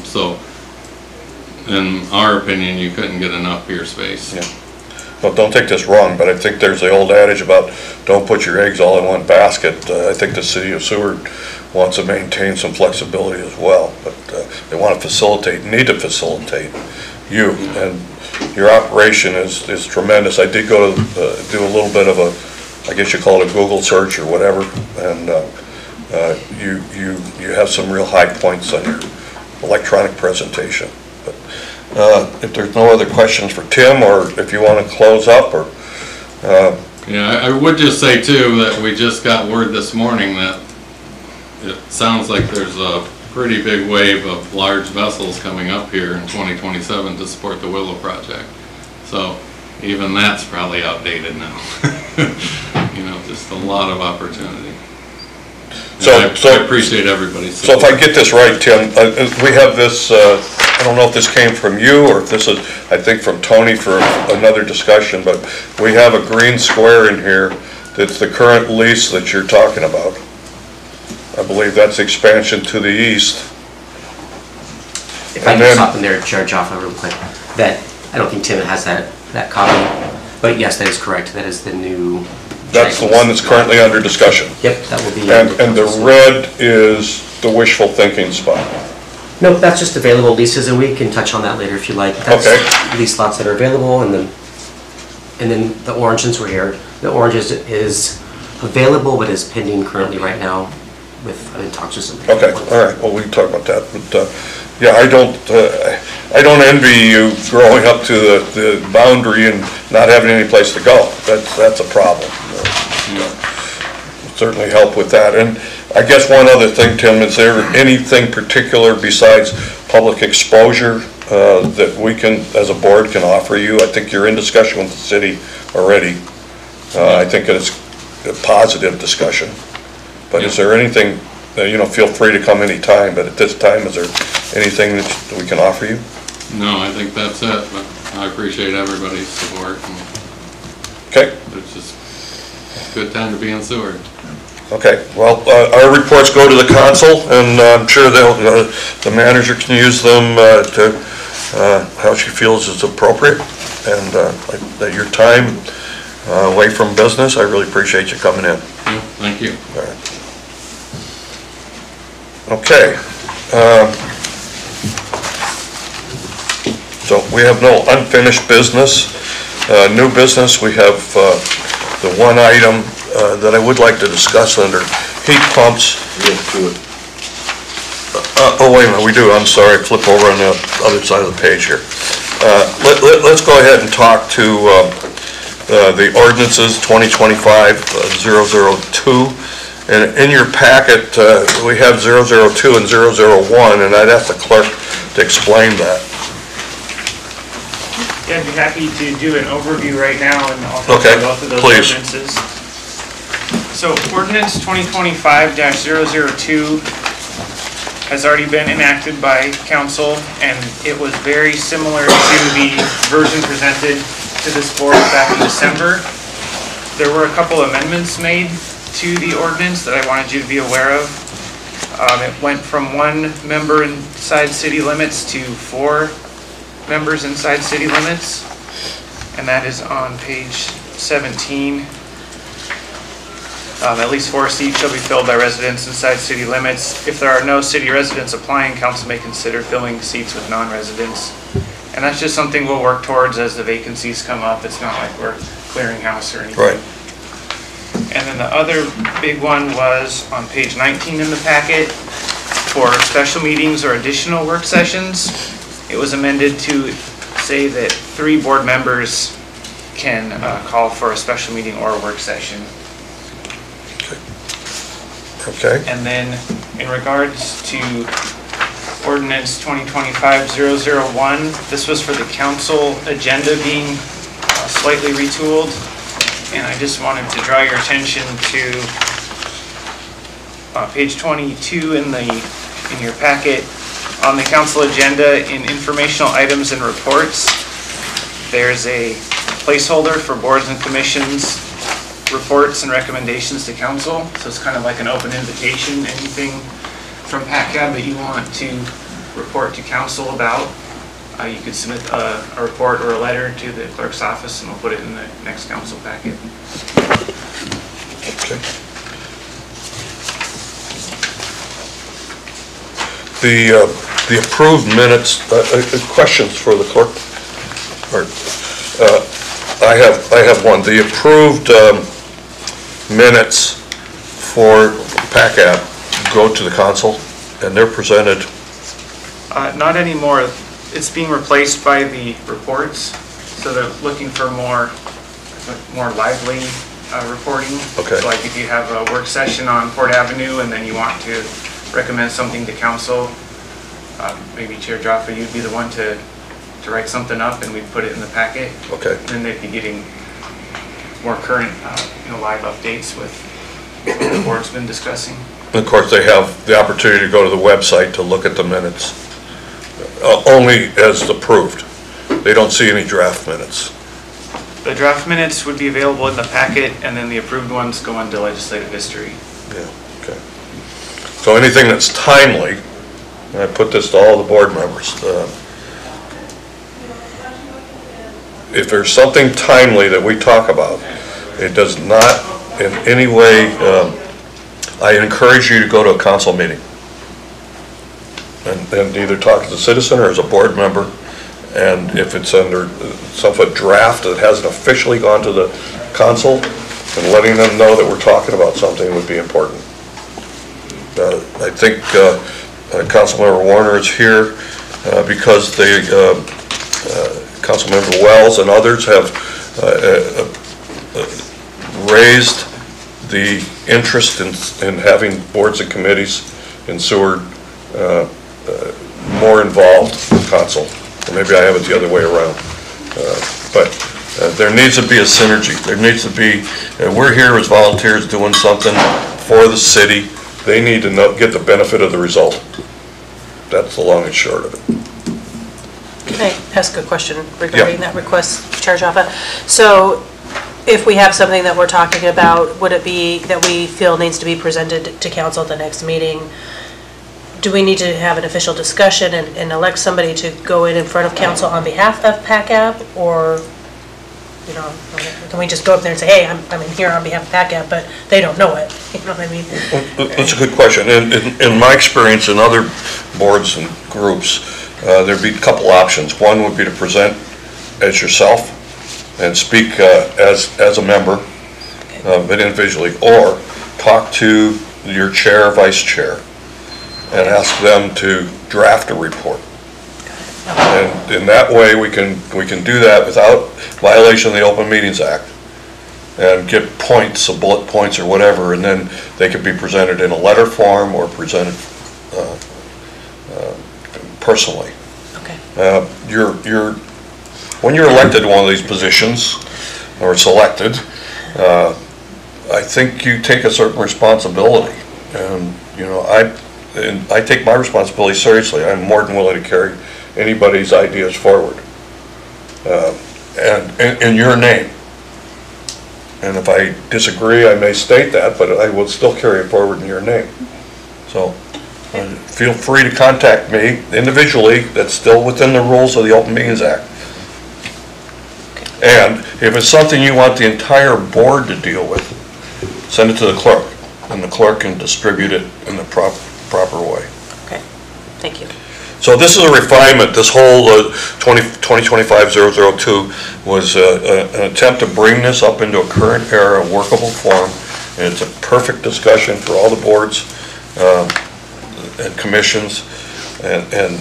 So, in our opinion, you couldn't get enough peer space. Yeah. Well, don't take this wrong, but I think there's the old adage about don't put your eggs all in one basket. I think the city of Seward wants to maintain some flexibility as well, but they want to facilitate, need to facilitate you, and your operation is tremendous. I did go to do a little bit of a, I guess you call it a Google search or whatever, and you have some real high points on your electronic presentation. But if there's no other questions for Tim, or if you want to close up, or yeah, I would just say too that we just got word this morning that it sounds like there's a pretty big wave of large vessels coming up here in 2027 to support the Willow project. So even that's probably outdated now. You know, just a lot of opportunity. So I appreciate everybody's support. So if I get this right, Tim, we have this, I don't know if this came from you or if this is, I think, from Tony for another discussion, but we have a green square in here that's the current lease that you're talking about. I believe that's expansion to the east. If I can stop in there and charge off real quick, that, I don't think Tim has that copy, but yes, that is correct. That is the new. That's the one that's currently under discussion. Yep, that will be. And the red is the wishful thinking spot. No, that's just available leases, and we can touch on that later if you like. That's okay. Lease lots that are available, and then the orange, since we're here, the orange is available but is pending currently right now with talks with somebody. Okay, all right. Well, we can talk about that. But yeah, I don't envy you growing up to the boundary and not having any place to go. That's a problem. Certainly help with that. And I guess one other thing, Tim, is there anything particular besides public exposure that we can, as a board, can offer you? I think you're in discussion with the city already. I think it's a positive discussion. But is there anything, you know, feel free to come anytime, but at this time, is there anything that we can offer you? No, I think that's it, but I appreciate everybody's support. Okay. It's just a good time to be in Seward. Okay, well, our reports go to the council, and I'm sure the manager can use them to how she feels is appropriate, and that your time away from business, I really appreciate you coming in. Yeah, thank you. All right. Okay. So we have no unfinished business. New business, we have the one item that I would like to discuss under heat pumps. Oh, wait a minute, we do, I'm sorry, flip over on the other side of the page here. Let's go ahead and talk to the ordinances 2025-002. And in your packet, we have 002 and 001, and I'd ask the clerk to explain that. Yeah, I'd be happy to do an overview right now, and I'll talk about both of those ordinances. So ordinance 2025-002 has already been enacted by council, and it was very similar to the version presented to this board back in December. There were a couple amendments made to the ordinance that I wanted you to be aware of. It went from 1 member inside city limits to 4 members inside city limits, and that is on page 17. At least 4 seats shall be filled by residents inside city limits. If there are no city residents applying, council may consider filling seats with non-residents. And that's just something we'll work towards as the vacancies come up. It's not like we're clearing house or anything. Right. And then the other big one was on page 19 in the packet for special meetings or additional work sessions. It was amended to say that 3 board members can call for a special meeting or a work session. Okay. And then in regards to ordinance 2025-001, this was for the council agenda being slightly retooled. And I just wanted to draw your attention to page 22 in your packet. On the council agenda, in informational items and reports, there's a placeholder for boards and commissions, reports and recommendations to council. So it's kind of like an open invitation. Anything from PACCAB that you want to report to council about, you could submit a report or a letter to the clerk's office, and we'll put it in the next council packet. Okay. The approved minutes, questions for the clerk? I have one. The approved minutes for PACCAB go to the council, and they're presented? Not anymore. It's being replaced by the reports, so they're looking for more lively reporting. Okay. So like if you have a work session on Port Avenue and then you want to recommend something to council, maybe Chair Jaffa, you'd be the one to write something up and we'd put it in the packet. Okay. Then they'd be getting more current, live updates with what the board's been discussing. And of course, they have the opportunity to go to the website to look at the minutes, only as approved. They don't see any draft minutes. The draft minutes would be available in the packet, and then the approved ones go into legislative history. Yeah, okay. So anything that's timely, and I put this to all the board members, if there's something timely that we talk about, it does not in any way, I encourage you to go to a council meeting and either talk to the citizen or as a board member, and if it's under some draft that hasn't officially gone to the council, and letting them know that we're talking about something would be important. I think Councilmember Warner is here because Councilmember Wells and others have raised the interest in having boards and committees in Seward more involved with council. Or maybe I have it the other way around. But there needs to be a synergy. There needs to be, we're here as volunteers doing something for the city. They need to get the benefit of the result. That's the long and short of it. Can I ask a question regarding that request, Chair Jaffa? So if we have something that we're talking about, would it be that we feel needs to be presented to council at the next meeting? Do we need to have an official discussion and elect somebody to go in front of council on behalf of PACCAB? Or, can we just go up there and say, hey, I'm in here on behalf of PACCAB, but they don't know it? You know what I mean? That's a good question. In my experience in other boards and groups, there'd be a couple options. One would be to present as yourself and speak as a member, but individually, or talk to your chair or vice chair and ask them to draft a report. And in that way, we can do that without violation of the Open Meetings Act and get points, bullet points or whatever, and then they can be presented in a letter form or presented personally. Okay. When you're elected to one of these positions or selected, I think you take a certain responsibility, and I take my responsibility seriously. I'm more than willing to carry anybody's ideas forward, and in your name. And if I disagree, I may state that, but I will still carry it forward in your name. So feel free to contact me individually. That's still within the rules of the Open Meetings Act. And if it's something you want the entire board to deal with, send it to the clerk, and the clerk can distribute it in the proper way. Okay, thank you. So this is a refinement. This whole 2025-002 was an attempt to bring this up into a current era workable form, and it's a perfect discussion for all the boards and commissions, and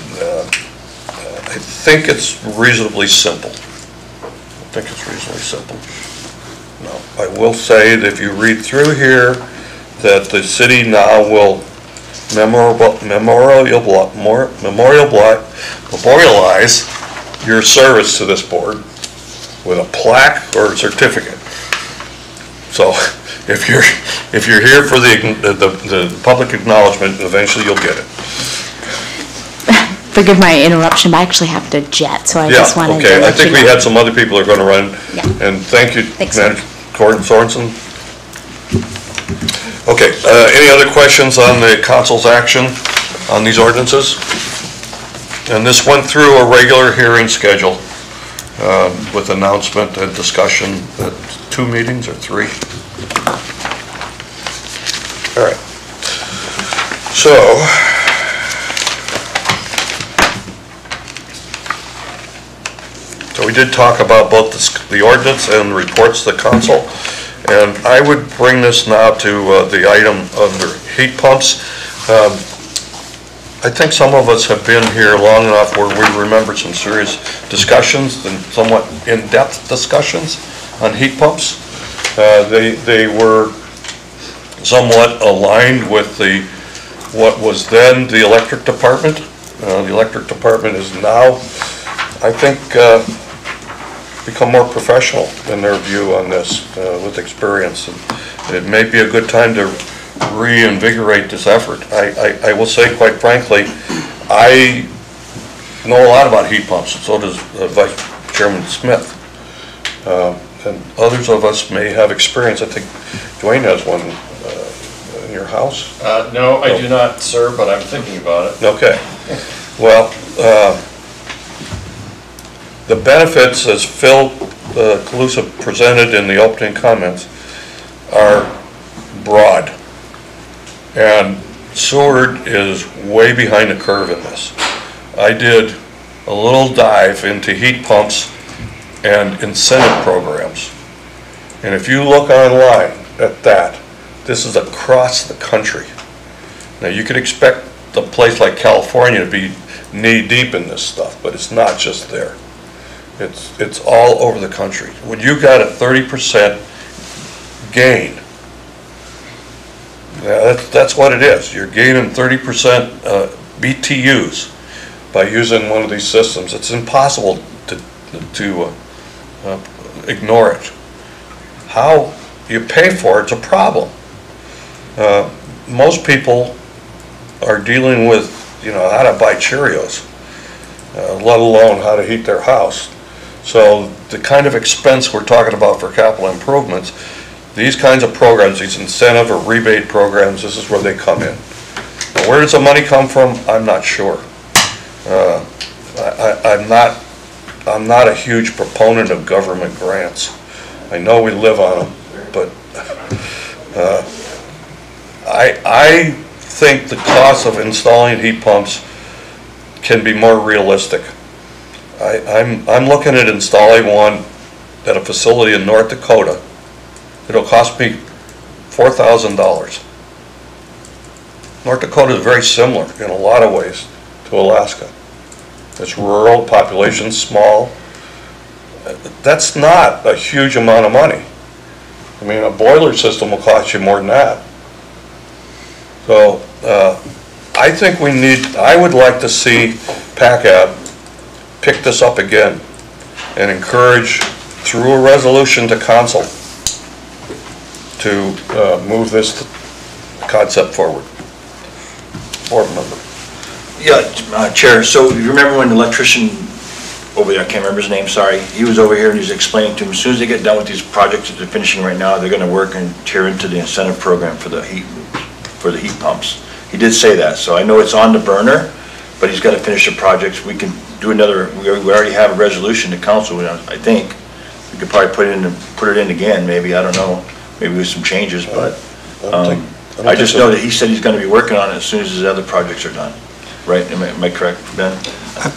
I think it's reasonably simple. think it's reasonably simple. No, I will say that if you read through here, that the city now will memorialize your service to this board with a plaque or a certificate. So if you're here for the public acknowledgement, eventually you'll get it. Forgive my interruption, but I actually have to jet, so I just wanted to let you know. Okay, I think we had some other people who are going to run. Yeah. And thank you, Thanks, Manager Gordon Sorensen. Okay, any other questions on the council's action on these ordinances? And this went through a regular hearing schedule with announcement and discussion at 2 meetings or 3. All right. So we did talk about both the ordinance and reports to the council. And I would bring this now to the item under heat pumps. I think some of us have been here long enough where we remember some serious discussions and somewhat in-depth discussions on heat pumps. They were somewhat aligned with what was then the electric department. The electric department is now, I think, become more professional in their view on this with experience. And it may be a good time to reinvigorate this effort. I will say, quite frankly, I know a lot about heat pumps, and so does Vice Chairman Smith. And others of us may have experience. I think Dwayne has one in your house. No, I do not, sir, but I'm thinking about it. Okay. Well, the benefits, as Phil Calusa presented in the opening comments, are broad. And Seward is way behind the curve in this. I did a little dive into heat pumps and incentive programs. And if you look online at that, this is across the country. Now you could expect a place like California to be knee-deep in this stuff, but it's not just there. It's all over the country. When you got a 30% gain, that's what it is. You're gaining 30% BTUs by using one of these systems. It's impossible to ignore it. How you pay for it's a problem. Most people are dealing with, how to buy Cheerios, let alone how to heat their house. So the kind of expense we're talking about for capital improvements, these kinds of programs, these incentive or rebate programs, this is where they come in. Now, where does the money come from? I'm not sure. I'm not a huge proponent of government grants. I know we live on them, but I think the cost of installing heat pumps can be more realistic. I'm looking at installing one at a facility in North Dakota. It'll cost me $4,000. North Dakota is very similar in a lot of ways to Alaska. It's rural, population small. That's not a huge amount of money. I mean, a boiler system will cost you more than that. So I think I would like to see PACAB pick this up again and encourage, through a resolution to council, to move this concept forward. Board member. Yeah, Chair, so you remember when the electrician over there, I can't remember his name, sorry, he was over here and he was explaining to him, as soon as they get done with these projects that they're finishing right now, they're gonna work and tear into the incentive program for the heat pumps. He did say that, so I know it's on the burner, but he's gotta finish the projects. We can do another, we already have a resolution to council, I think. We could probably put it in again, maybe, I don't know, maybe with some changes, but I just know that he said he's gonna be working on it as soon as his other projects are done. Right, am I correct, Ben?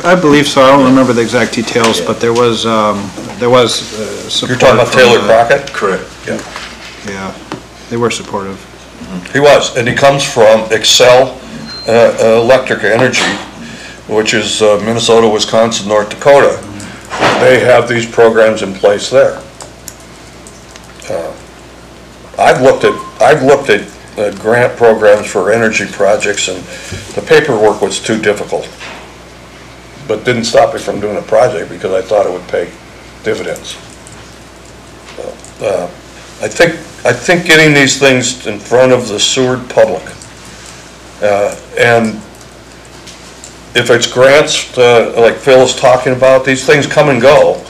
I believe so. I don't remember the exact details, but there was support. You're talking about Taylor Crockett? Correct. Yeah, they were supportive. He was, and he comes from Excel Electric Energy, which is Minnesota, Wisconsin, North Dakota. they have these programs in place there. I've looked at grant programs for energy projects, and the paperwork was too difficult. But didn't stop me from doing a project because I thought it would pay dividends. I think getting these things in front of the Seward public, and if it's grants like Phil is talking about, these things come and go.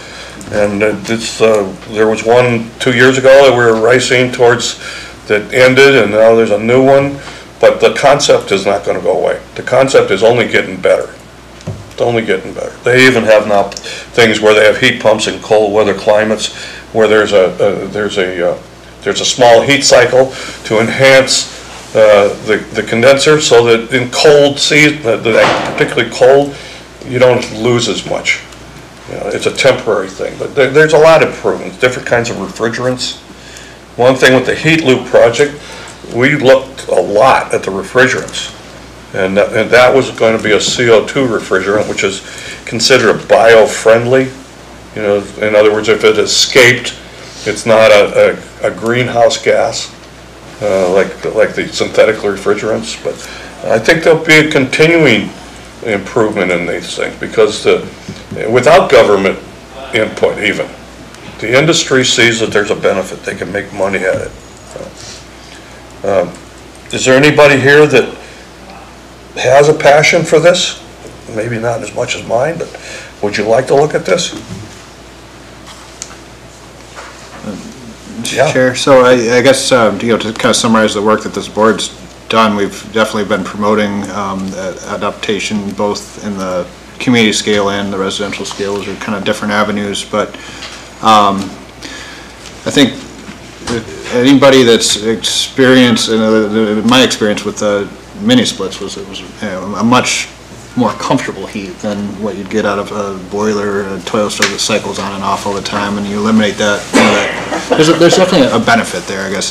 And there was one 2 years ago that we were racing towards that ended, and now there's a new one. But the concept is not going to go away. The concept is only getting better. It's only getting better. They even have now things where they have heat pumps in cold weather climates, where there's a small heat cycle to enhance the condenser, so that in cold season, particularly cold, you don't lose as much. You know, it's a temporary thing, but there's a lot of improvements, different kinds of refrigerants. One thing with the heat loop project, we looked a lot at the refrigerants, and that was going to be a CO2 refrigerant, which is considered bio-friendly. You know, in other words, if it escaped, it's not a greenhouse gas like the synthetic refrigerants. But I think there'll be a continuing improvement in these things, because without government input even, the industry sees that there's a benefit. They can make money at it. Is there anybody here that has a passion for this? Maybe not as much as mine, but would you like to look at this? Yeah. Chair, so I guess to kind of summarize the work that this board's done, we've definitely been promoting adaptation both in the community scale and the residential scale. Those are kind of different avenues, but I think anybody that's experienced, my experience with the mini splits was it was a much more comfortable heat than what you'd get out of a boiler or a toilet stove that cycles on and off all the time, and you eliminate that. There's definitely a benefit there, I guess.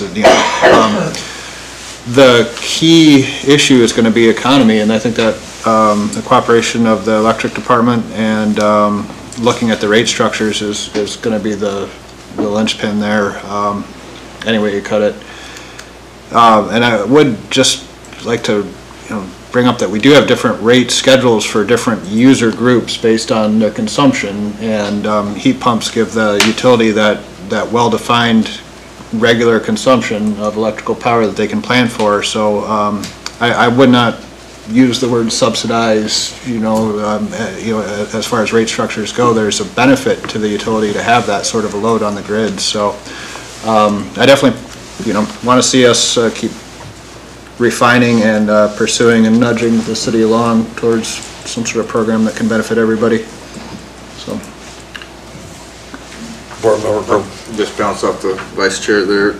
The key issue is going to be economy, and I think that the cooperation of the electric department and looking at the rate structures is going to be the linchpin there, any way you cut it. And I would just like to bring up that we do have different rate schedules for different user groups based on their consumption, and heat pumps give the utility that well-defined regular consumption of electrical power that they can plan for. So I would not use the word subsidize, as far as rate structures go. There's a benefit to the utility to have that sort of a load on the grid. So I definitely, want to see us keep refining and pursuing and nudging the city along towards some sort of program that can benefit everybody. So. Board member. Just bounce off the vice chair there.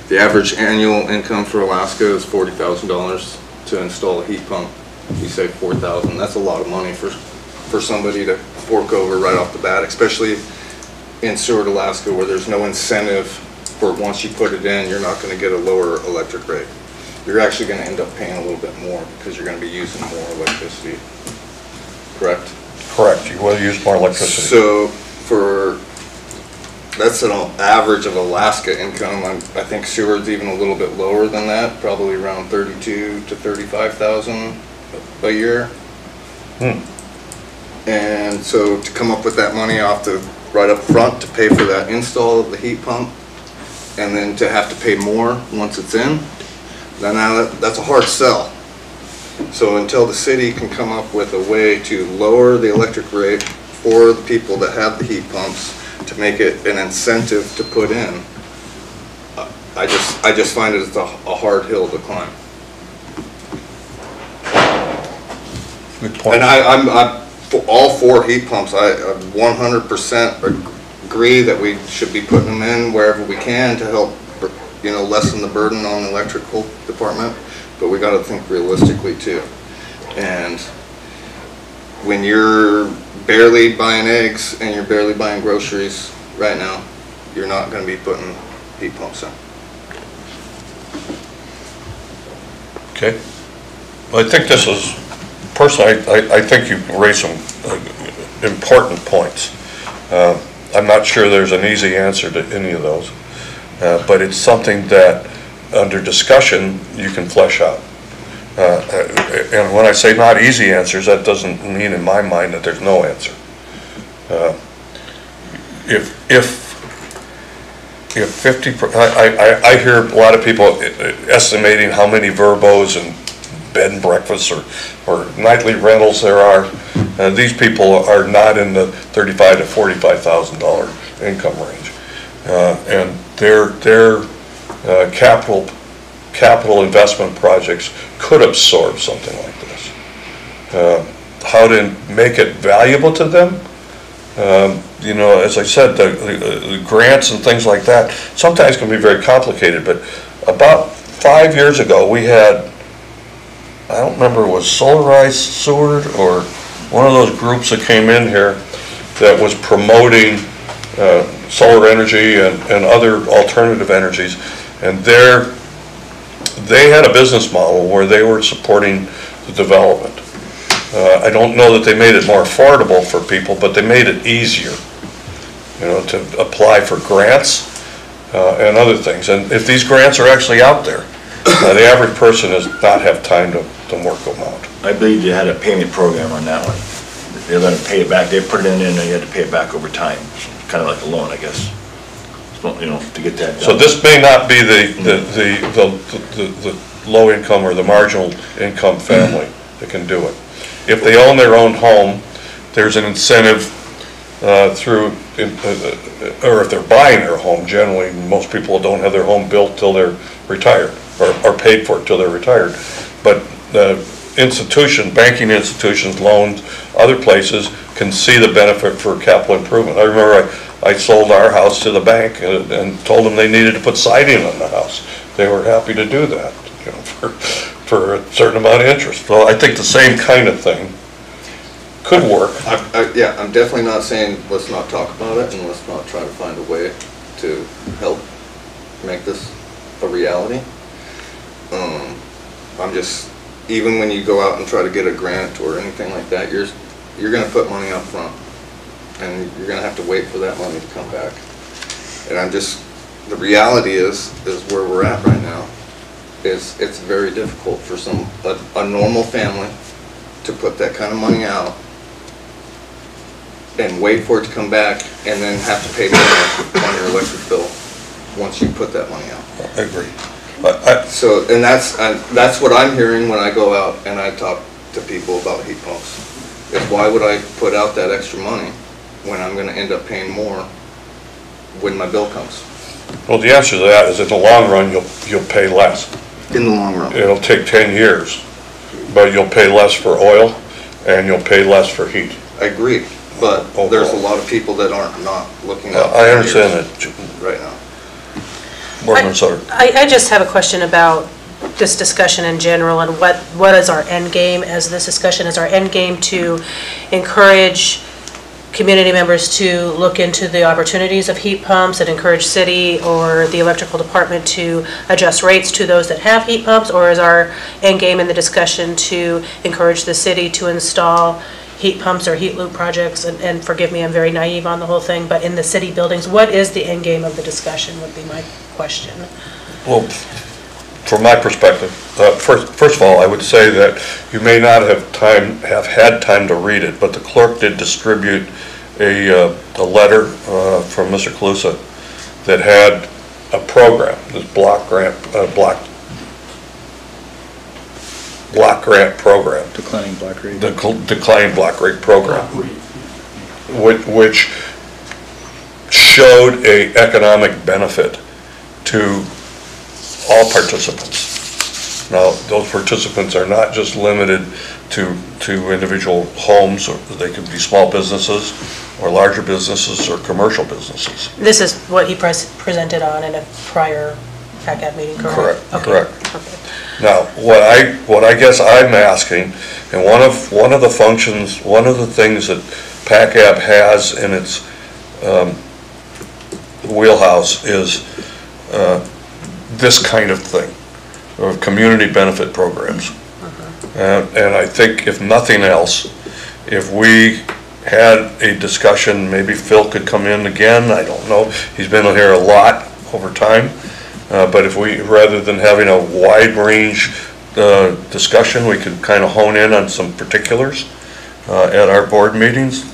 The average annual income for Alaska is $40,000 to install a heat pump. You say $4,000. That's a lot of money for somebody to fork over right off the bat, especially in Seward, Alaska, where there's no incentive for once you put it in, you're not going to get a lower electric rate. You're actually going to end up paying a little bit more because you're going to be using more electricity. Correct? Correct. You will use more electricity. So that's an average of Alaska income. I think Seward's even a little bit lower than that, probably around $32,000 to $35,000 a year. And so to come up with that money right up front to pay for that install of the heat pump, and then to have to pay more once it's in, then that's a hard sell. So until the city can come up with a way to lower the electric rate for the people that have the heat pumps, to make it an incentive to put in, I just find it a hard hill to climb. Good point. And I'm all for heat pumps. I 100% agree that we should be putting them in wherever we can to help, lessen the burden on the electrical department. But we got to think realistically too. And when you're barely buying eggs and you're barely buying groceries right now, you're not going to be putting heat pumps in. Okay. Well, I think this is, personally, I think you raised some important points. I'm not sure there's an easy answer to any of those, but it's something that, under discussion, you can flesh out. And when I say not easy answers, that doesn't mean in my mind that there's no answer. If 50, I hear a lot of people estimating how many verbos and bed and breakfasts or nightly rentals there are. These people are not in the $35,000 to $45,000 income range, and their capital investment projects could absorb something like this. How to make it valuable to them? You know, as I said, the grants and things like that sometimes can be very complicated, but about 5 years ago, we had, I don't remember, it was Solarized Seward or one of those groups that came in here that was promoting solar energy and other alternative energies, and they had a business model where they were supporting the development. I don't know that they made it more affordable for people, but they made it easier, you know, to apply for grants and other things. And if these grants are actually out there, the average person does not have time to work them out. I believe you had a payment program on that one. They're going to pay it back. They put it in and you had to pay it back over time. Kind of like a loan, I guess. You know, to get that done. So this may not be the low income or the marginal income family that can do it. If they own their own home, there's an incentive or if they're buying their home, generally, most people don't have their home built till they're retired or paid for it till they're retired. But the banking institutions, loans, other places can see the benefit for capital improvement. I remember I sold our house to the bank and told them they needed to put siding on the house. They were happy to do that, you know, for a certain amount of interest. So I think the same kind of thing could work. Yeah, I'm definitely not saying let's not talk about it and let's not try to find a way to help make this a reality. I'm just, even when you go out and try to get a grant or anything like that, you're going to put money up front, and you're going to have to wait for that money to come back. And the reality is where we're at right now. It's very difficult for a normal family to put that kind of money out and wait for it to come back and then have to pay more on your electric bill once you put that money out. I agree. So, and that's what I'm hearing when I go out and I talk to people about heat pumps. Is why would I put out that extra money when I'm going to end up paying more when my bill comes? Well, the answer to that is in the long run, you'll pay less. In the long run. It'll take 10 years, but you'll pay less for oil and you'll pay less for heat. I agree, but there's a lot of people that aren't not looking at I understand that right now. I just have a question about this discussion in general and what is our end game as this discussion? Is our end game to encourage community members to look into the opportunities of heat pumps and encourage city or the electrical department to adjust rates to those that have heat pumps? Or is our end game in the discussion to encourage the city to install heat pumps or heat loop projects? And forgive me, I'm very naive on the whole thing, but in the city buildings, what is the end game of the discussion would be my question. Well, from my perspective, first of all, I would say that you may not have had time to read it, but the clerk did distribute a letter from Mr. Calusa that had a program, this block grant program. Declining block rate. The declining block rate program, which showed a economic benefit to all participants. Now, those participants are not just limited to individual homes, or they could be small businesses, or larger businesses, or commercial businesses. This is what he presented on in a prior PACAB meeting, correct? Correct, okay. correct. Okay. Now, what I guess I'm asking, and one of the functions, one of the things that PACAB has in its wheelhouse is this kind of thing, of community benefit programs. And I think if nothing else, if we had a discussion, maybe Phil could come in again, I don't know. He's been here a lot over time. But if we, rather than having a wide range discussion, we could kind of hone in on some particulars at our board meetings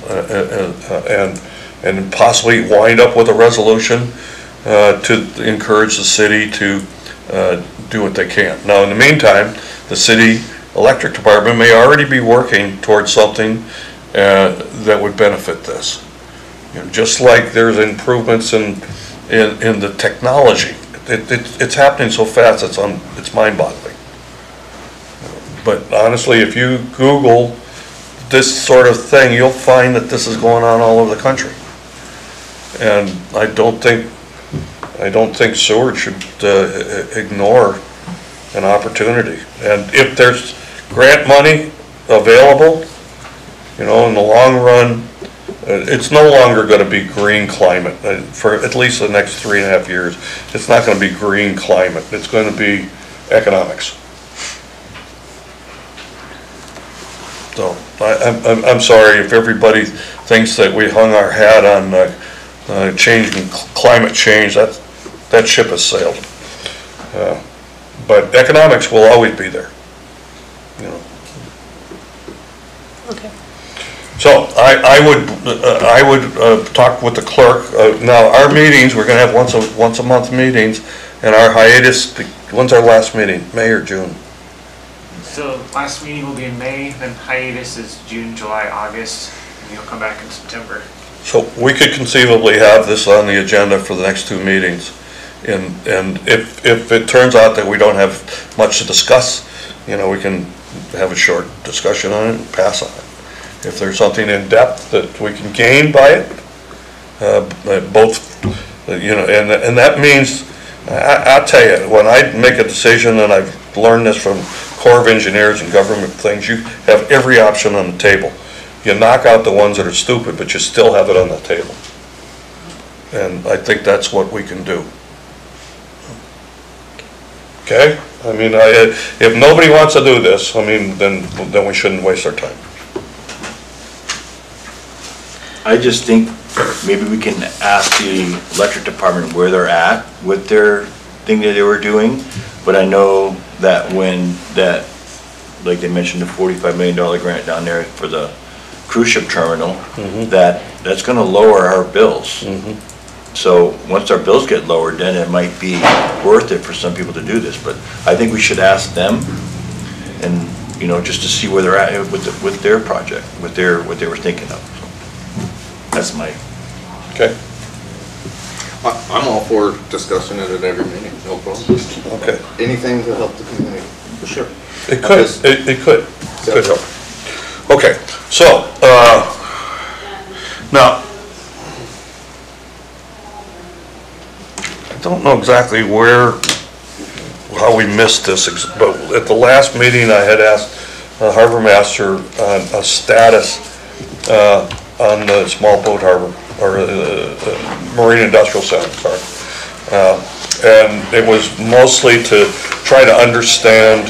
and possibly wind up with a resolution to encourage the city to do what they can. Now, in the meantime, the city electric department may already be working towards something that would benefit this. You know, just like there's improvements in the technology. It's happening so fast, it's mind-boggling. But honestly, if you Google this sort of thing, you'll find that this is going on all over the country. And I don't think Seward should ignore an opportunity. And if there's grant money available, you know, in the long run, it's no longer going to be green climate. For at least the next 3.5 years, it's not going to be green climate. It's going to be economics. So I'm sorry if everybody thinks that we hung our hat on changing climate change. That ship has sailed. But economics will always be there. You know. Okay. So I would talk with the clerk. Now our meetings, we're going to have once a month meetings, and our hiatus. When's our last meeting? May or June? So last meeting will be in May, then hiatus is June, July, August, and you'll come back in September. So we could conceivably have this on the agenda for the next 2 meetings. And if it turns out that we don't have much to discuss, you know, we can have a short discussion on it and pass on it. If there's something in depth that we can gain by it, both, you know, and that means, I'll tell you, when I make a decision, and I've learned this from Corps of Engineers and government things, you have every option on the table. You knock out the ones that are stupid, but you still have it on the table. And I think that's what we can do. Okay? I mean, if nobody wants to do this, I mean, then we shouldn't waste our time. I just think maybe we can ask the electric department where they're at with their thing that they were doing. But I know that like they mentioned, the $45 million grant down there for the cruise ship terminal, that's gonna lower our bills. So once our bills get lowered, then it might be worth it for some people to do this. But I think we should ask them, and you know, just to see where they're at with their project, what they were thinking of. So that's my. Okay. I'm all for discussing it at every meeting, no problem. Okay. Anything to help the community, for sure. It could. It could help. Okay. So now. I don't know exactly how we missed this, but at the last meeting I had asked Harbor Master a status on the small boat harbor, or Marine Industrial Center, sorry. And it was mostly to try to understand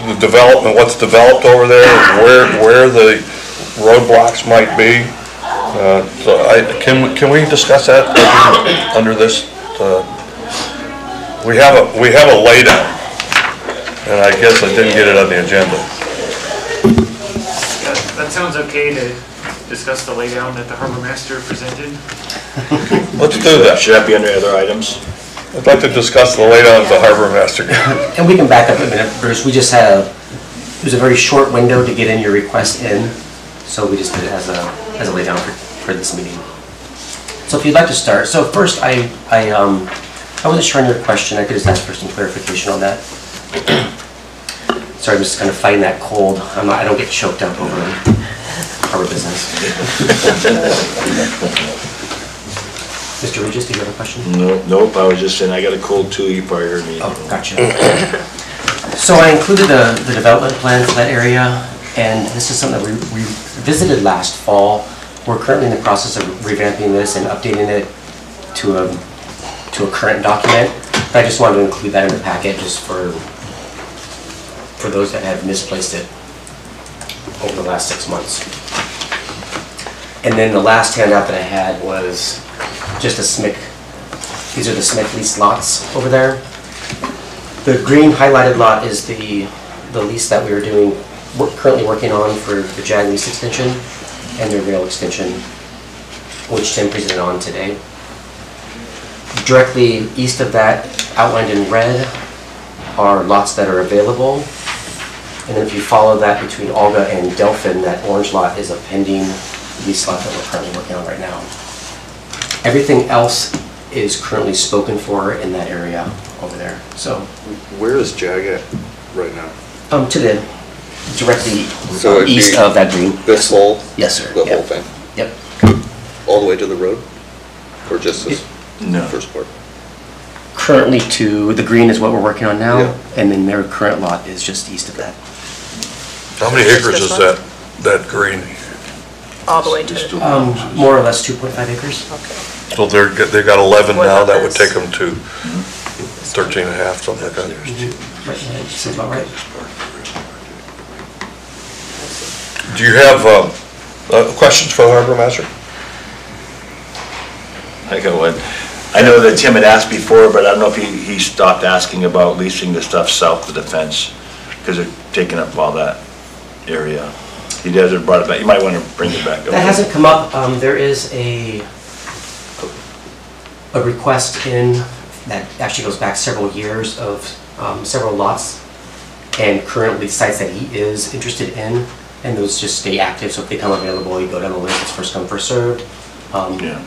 the development, what's developed over there, where the roadblocks might be. So can we discuss that under this? We have a laydown, and I guess I didn't get it on the agenda. Yeah, that sounds okay to discuss the laydown that the harbor master presented. Let's do that. Should that be under other items? I'd like to discuss the laydown of the harbor master. And we can back up a minute, Bruce. We just had it was a very short window to get in your request in, so we just did it as a laydown for this meeting. So if you'd like to start. So first, I wasn't sure on your question. I could just ask for some clarification on that. Sorry, I'm just kind of fighting that cold. I don't get choked up over harbor business. Mr. Regis, do you have a question? Nope, I was just saying I got a cold too, you probably heard me. Oh, gotcha. So I included the development plan for that area, and this is something that we visited last fall. We're currently in the process of revamping this and updating it to a current document. But I just wanted to include that in the packet just for those that have misplaced it. over the last 6 months. And then the last handout that I had was just a SMIC. These are the SMIC lease lots over there. The green highlighted lot is the lease that we are doing, we're currently working on for the JAG lease extension and the rail extension, which Tim presented on today. Directly east of that, outlined in red, are lots that are available. And then if you follow that between Olga and Delphin, that orange lot is a pending lease lot that we're currently working on right now. Everything else is currently spoken for in that area over there. So, where is JAG at right now? to the directly So it'd east be of that green. This whole? Yes, sir. The Yep. whole thing? Yep. All the way to the road? Or just this first part? Currently to the green is what we're working on now, Yeah. and then their current lot is just east of that. How many acres is that green? All the way to, More or less 2.5 acres. okay. So they got 11 What now, about that would this? take them to 13 and a half, something like that. Right, sounds about right. Do you have questions for the harbor master? I got one. I know that Tim had asked before, but I don't know if he stopped asking about leasing the stuff south of the fence, because they're taking up all that area. He hasn't brought it back, you might want to bring it back. That hasn't come up. There is a request in that actually goes back several years of several lots and currently sites that he is interested in, and those just stay active. So if they come available, you go down the list. It's first come, first served. Yeah.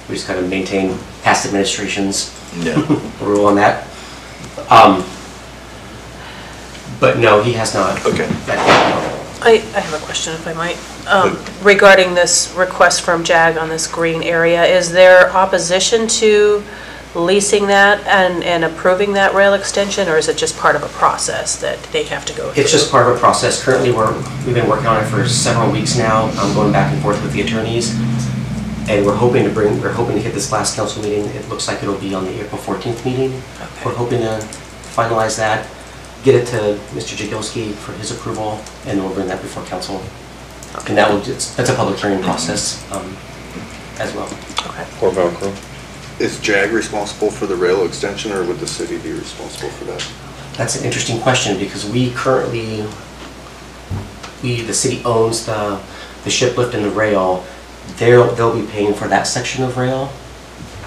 We just kind of maintain past administration's Yeah. rule on that. But no, he has not. Okay. I have a question, if I might. Regarding this request from JAG on this green area, is there opposition to leasing that and approving that rail extension, or is it just part of a process that they have to go through? It's just part of a process. Currently, we've been working on it for several weeks now. I'm going back and forth with the attorneys, and we're hoping to hit this last council meeting. It looks like it'll be on the April 14th meeting. Okay. We're hoping to finalize that, get it to Mr. Jagilski for his approval, and then we'll bring that before council. And that's a public hearing process as well. Okay. Or Velcro? Is JAG responsible for the rail extension, or would the city be responsible for that? That's an interesting question, because we currently, the city owns the ship lift and the rail. They'll be paying for that section of rail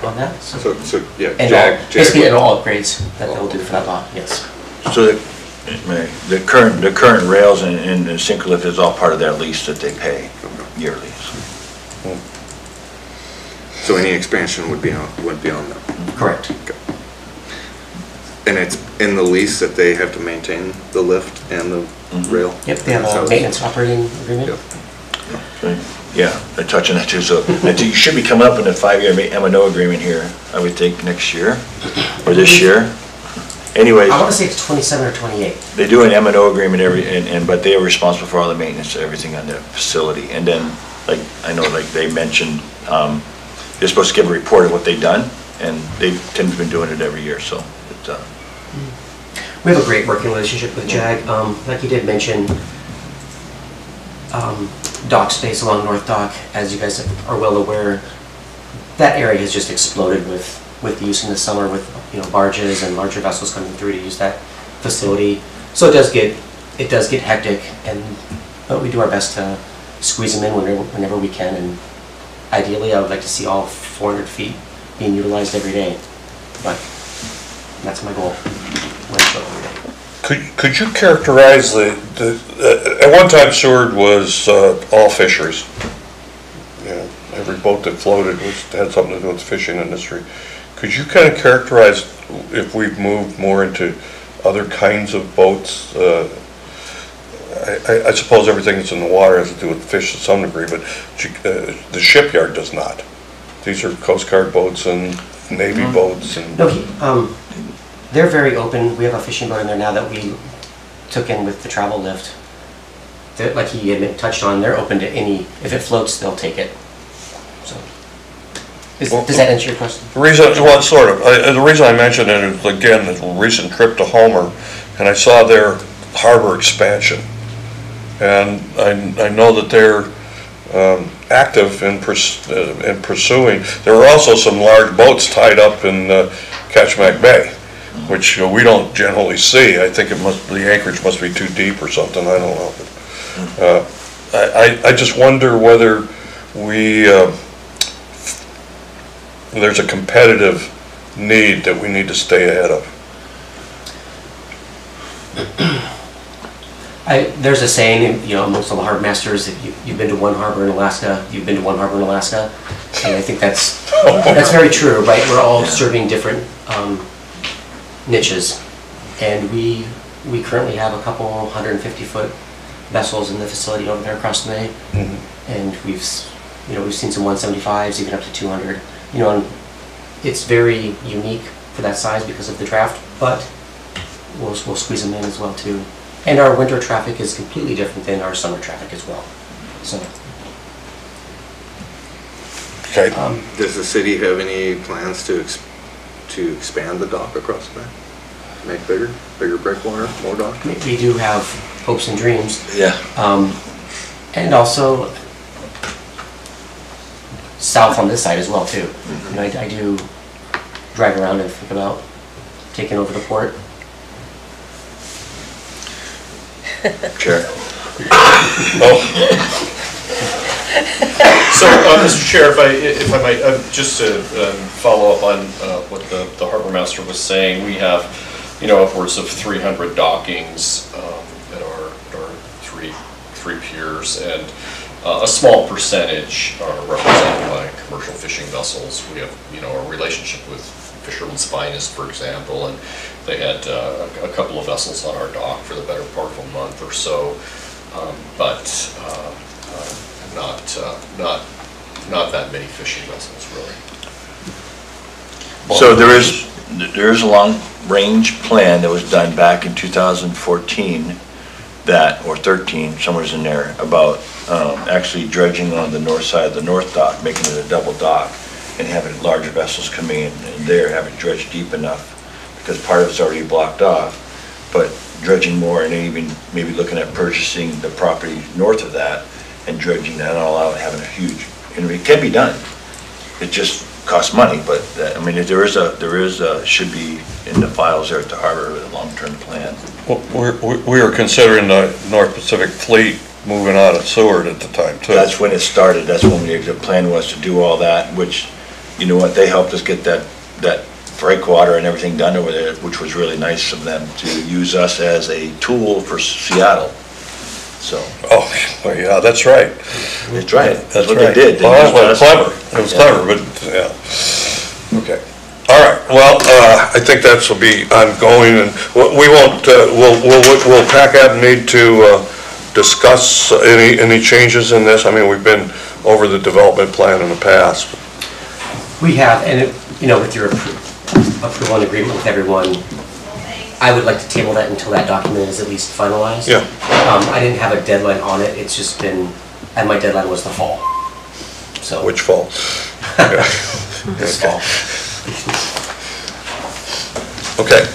on that. So yeah, And JAG. basically, and all upgrades that they'll do for that lot, yes. So the current rails and the sinker lift is all part of their lease that they pay yearly. So any expansion would be on them? Correct. Okay. And it's in the lease that they have to maintain the lift and the rail? Yep, they have a maintenance operating agreement. Yep. Yeah, they're touching that too, so I think you should be coming up in a 5-year M&O agreement here, I would think, next year, or this year. Anyways, I want to say it's 27 or 28. they do an M&O agreement but they are responsible for all the maintenance, everything on the facility. And then, like, I know, like they mentioned, they're supposed to give a report of what they've done, and Tim's been doing it every year, so it's, We have a great working relationship with JAG. Like you did mention, dock space along North Dock, as you guys are well aware, that area has just exploded with the use in the summer with barges and larger vessels coming through to use that facility. So it does get hectic, but we do our best to squeeze them in whenever we can. And ideally, I would like to see all 400 feet being utilized every day. But that's my goal. Could you characterize at one time Seward was all fisheries. Every boat that floated had something to do with the fishing industry. Could you kind of characterize if we've moved more into other kinds of boats? I suppose everything that's in the water has to do with fish to some degree, but the shipyard does not. These are Coast Guard boats and Navy boats. And no, they're very open. We have a fishing boat in there now that we took in with the travel lift. Like he had touched on, they're open to any. If it floats, they'll take it. So, does that answer your question? The reason I mentioned it is, again, the recent trip to Homer, and I saw their harbor expansion. And I know that they're active in pursuing. There are also some large boats tied up in Ketchimak Bay, which we don't generally see. I think the anchorage must be too deep or something, I don't know. I just wonder whether there's a competitive need that we need to stay ahead of. There's a saying, amongst all the harbor masters, that you've been to one harbor in Alaska, you've been to one harbor in Alaska, and I think that's very true, right? We're all serving different niches, and we currently have a couple 150-foot vessels in the facility over there across the bay, and we've seen some 175s, even up to 200. And it's very unique for that size because of the draft, but we'll squeeze them in as well too. And our winter traffic is completely different than our summer traffic as well. So. Okay. Does the city have any plans to expand the dock across the bay? Make bigger breakwater, more dock? We do have hopes and dreams. Yeah. And also south on this side as well too. I do drive around and think about taking over the port. Chair. So, Mr. Chair, if I might, just to follow up on what the harbor master was saying, we have, upwards of 300 dockings at our three piers, and a small percentage are represented by commercial fishing vessels. We have, a relationship with Fisherman's Finest, for example, and they had a couple of vessels on our dock for the better part of a month or so, but not that many fishing vessels, really. So there is a long-range plan that was done back in 2014, or 13, somewhere's in there, about actually dredging on the north side of the north dock, making it a double dock, and having larger vessels come in and there, have it dredged deep enough, because part of it's already blocked off, but dredging more, and then even maybe looking at purchasing the property north of that and dredging that all out, having a huge, it can be done. It just costs money, but there should be in the files there at the harbor with a long-term plan. Well, we were considering the North Pacific Fleet moving out of Seward at the time too. That's when it started. That's when the plan was to do all that, which, they helped us get that breakwater and everything done over there, which was really nice of them to use us as a tool for Seattle. So. Oh, well, yeah, that's right. That's right. That's what right. they did. Well, that was clever. It was clever, but yeah. Okay. All right. Well, I think that will be ongoing, and we won't. Will PACAB need to discuss any changes in this? I mean, we've been over the development plan in the past. We have, and with your approval and agreement with everyone, I would like to table that until that document is at least finalized. Yeah. I didn't have a deadline on it. It's just been, and my deadline was the fall. So. Which fall? This fall. Okay.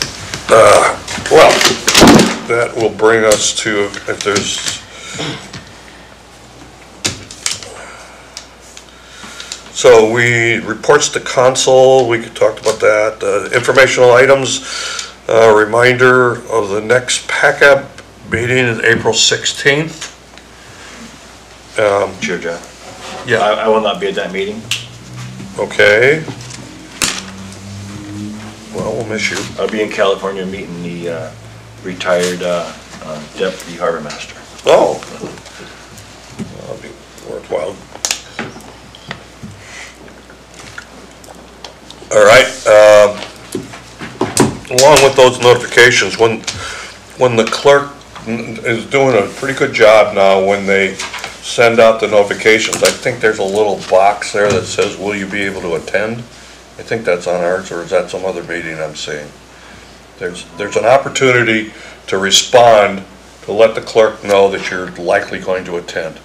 Well, that will bring us to, if there's, so reports to council, we could talk about that. Informational items, reminder of the next PACAB meeting is April 16th. Chair John? Yeah. I will not be at that meeting. Okay. Well, we'll miss you. I'll be in California meeting the retired deputy harbor master. Oh. That'll be worthwhile. All right. Along with those notifications, when the clerk is doing a pretty good job now when they send out the notifications, I think there's a little box there that says, will you be able to attend? I think that's on ours, or is that some other meeting I'm seeing? There's an opportunity to respond, to let the clerk know that you're likely going to attend.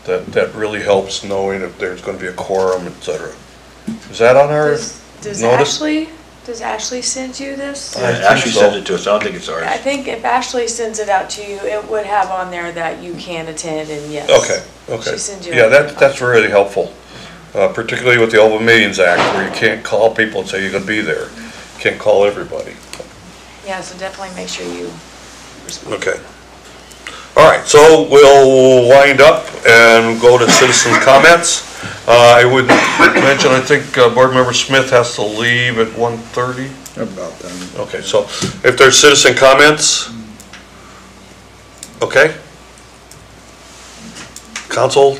That really helps knowing if there's going to be a quorum, etc. Is that on our Does notice? Ashley Does Ashley send you this? Ashley sent it to us, I don't think it's ours. I think if Ashley sends it out to you, it would have on there that you can attend and yes. Okay. She sends you. Yeah, that's really helpful, particularly with the Open Meetings Act, where you can't call people and say you're gonna be there. You can't call everybody. Yeah, so definitely make sure you respond. Okay. All right, so we'll wind up and go to citizen comments. I would mention, I think Board Member Smith has to leave at 1:30. About then. Okay, so if there's citizen comments, okay? Council?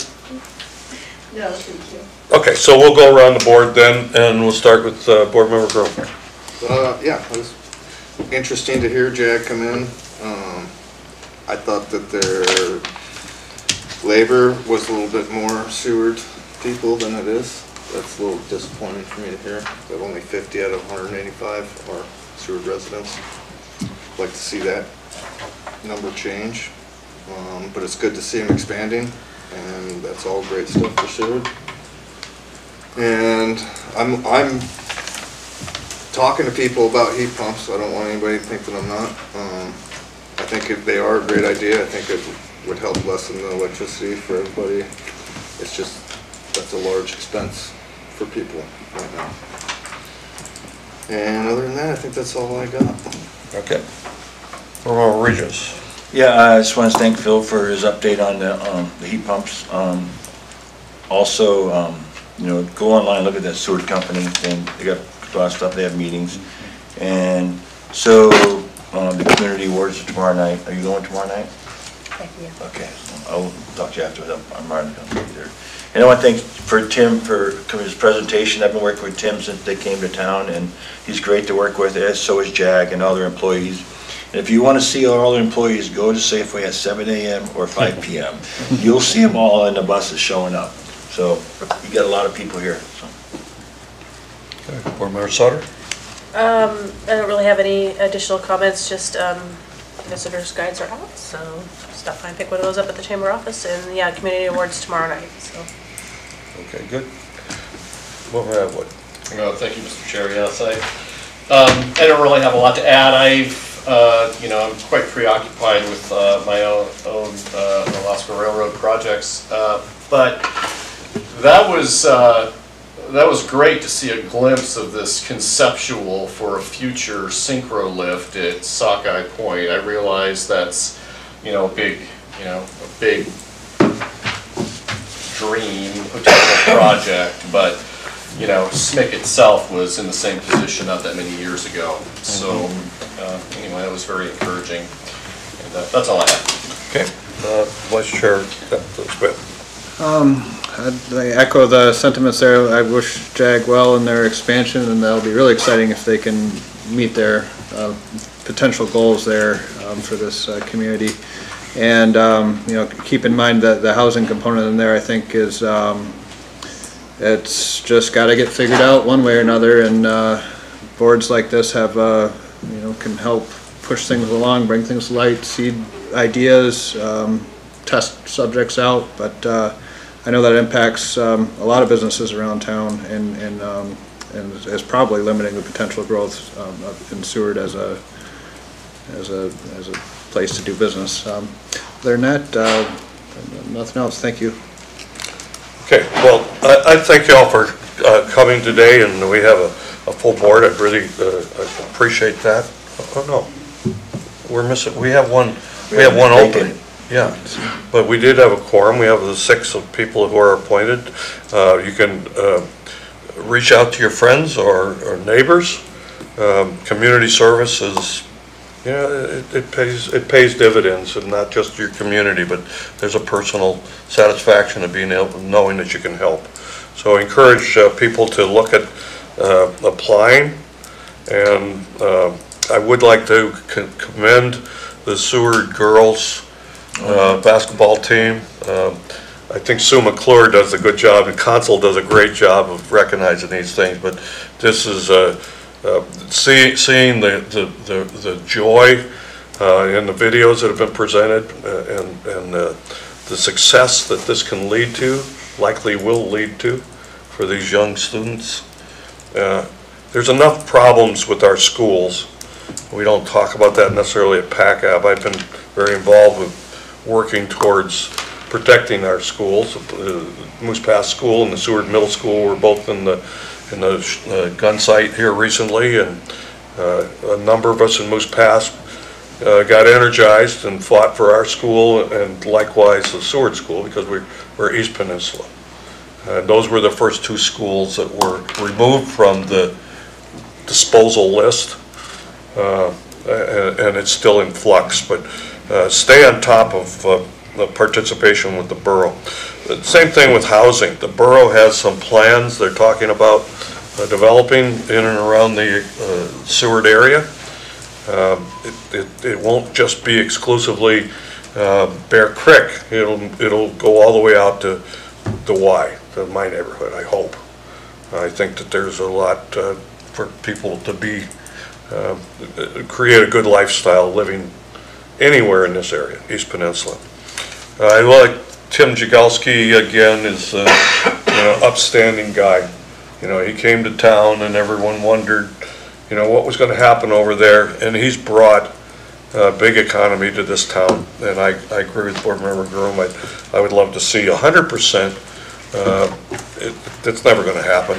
No, thank you. Okay, so we'll go around the board then, and we'll start with Board Member Grove. Yeah, it was interesting to hear JAG come in. I thought that their labor was a little bit more Seward people than it is. That's a little disappointing for me to hear, that only 50 out of 185 are Seward residents. I'd like to see that number change, but it's good to see them expanding, and that's all great stuff for Seward. And I'm talking to people about heat pumps. I don't want anybody to think that I'm not. I think they are a great idea. I think it would help lessen the electricity for everybody. It's just, that's a large expense for people right now. And other than that, I think that's all I got. Okay. Member Regis. Yeah, I just want to thank Phil for his update on the heat pumps. Also, you know, go online, look at that Seward company thing. They got a lot of stuff, they have meetings. And so, the community awards are tomorrow night. Are you going tomorrow night? Yeah. Okay, I'll talk to you after. I'm already going to be there. And I want to thank for Tim for his presentation. I've been working with Tim since they came to town, and he's great to work with, as so is Jag and other employees. And if you want to see all the employees, go to Safeway at 7 a.m. or 5 p.m. You'll see them all in the buses showing up. So you got a lot of people here. So. Okay. Board Member Sutter? I don't really have any additional comments, just visitors guides are out, so stop by and pick one of those up at the chamber office, and yeah, community awards tomorrow night, so. Okay, good. Member Atwood? Thank you, Mr. Chair. Yes, I don't really have a lot to add. I'm quite preoccupied with my own Alaska Railroad projects, but that was great to see a glimpse of this conceptual for a future synchro lift at Sockeye Point. I realize that's, a big dream potential project, but, SMIC itself was in the same position not that many years ago. So, anyway, that was very encouraging. And that's all I have. Okay. Vice Chair Smith. I echo the sentiments there. I wish JAG well in their expansion, and that'll be really exciting if they can meet their potential goals there for this community. And keep in mind that the housing component in there, I think, is it's just got to get figured out one way or another. And boards like this have can help push things along, bring things to light, seed ideas, test subjects out, but. I know that impacts a lot of businesses around town, and is probably limiting the potential growth in Seward as a place to do business. Other than that, nothing else. Thank you. Okay. Well, I thank you all for coming today, and we have a full board. I really appreciate that. Oh no, we're missing. We have one. We have one open. Yeah, but we did have a quorum. We have the 6 of people who are appointed. You can reach out to your friends or neighbors. Community service is, it pays dividends, and not just your community, but there's a personal satisfaction of being able, knowing that you can help. So I encourage people to look at applying, and I would like to commend the Seward girls basketball team. I think Sue McClure does a good job, and Consul does a great job of recognizing these things, but this is seeing the joy in the videos that have been presented, and the success that this can lead to, likely will lead to, for these young students. there's enough problems with our schools. We don't talk about that necessarily at PACAB. I've been very involved with working towards protecting our schools. Moose Pass School and the Seward Middle School were both in the gun site here recently, and a number of us in Moose Pass got energized and fought for our school, and likewise the Seward School, because we're East Peninsula. Those were the first two schools that were removed from the disposal list, and it's still in flux, but stay on top of the participation with the borough. Same thing with housing. The borough has some plans they're talking about developing in and around the Seward area. It won't just be exclusively Bear Creek. It'll go all the way out to Y, to my neighborhood, I hope. I think that there's a lot for people to be, create a good lifestyle living anywhere in this area, East Peninsula. I like Tim Jagalski again, is upstanding guy. He came to town and everyone wondered, what was going to happen over there, and he's brought a big economy to this town, and I agree with Board Member Groom. I would love to see 100%. It's never going to happen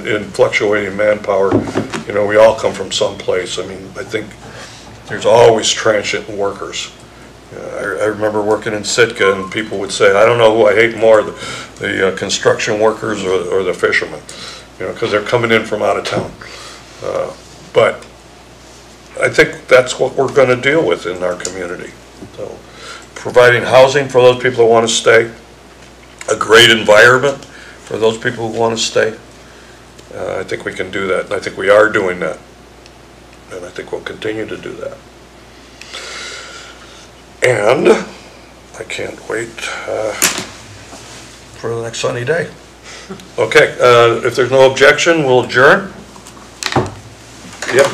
in fluctuating manpower. We all come from someplace. I mean, I think there's always transient workers. I remember working in Sitka, and people would say, I don't know who I hate more, the construction workers or the fishermen, because they're coming in from out of town. But I think that's what we're going to deal with in our community. So, providing housing for those people who want to stay, a great environment for those people who want to stay. I think we can do that, and I think we are doing that, and I think we'll continue to do that. And I can't wait for the next sunny day. Okay, if there's no objection, we'll adjourn. Yep.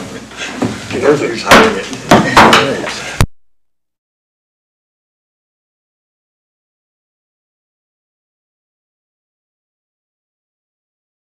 He's hiding it.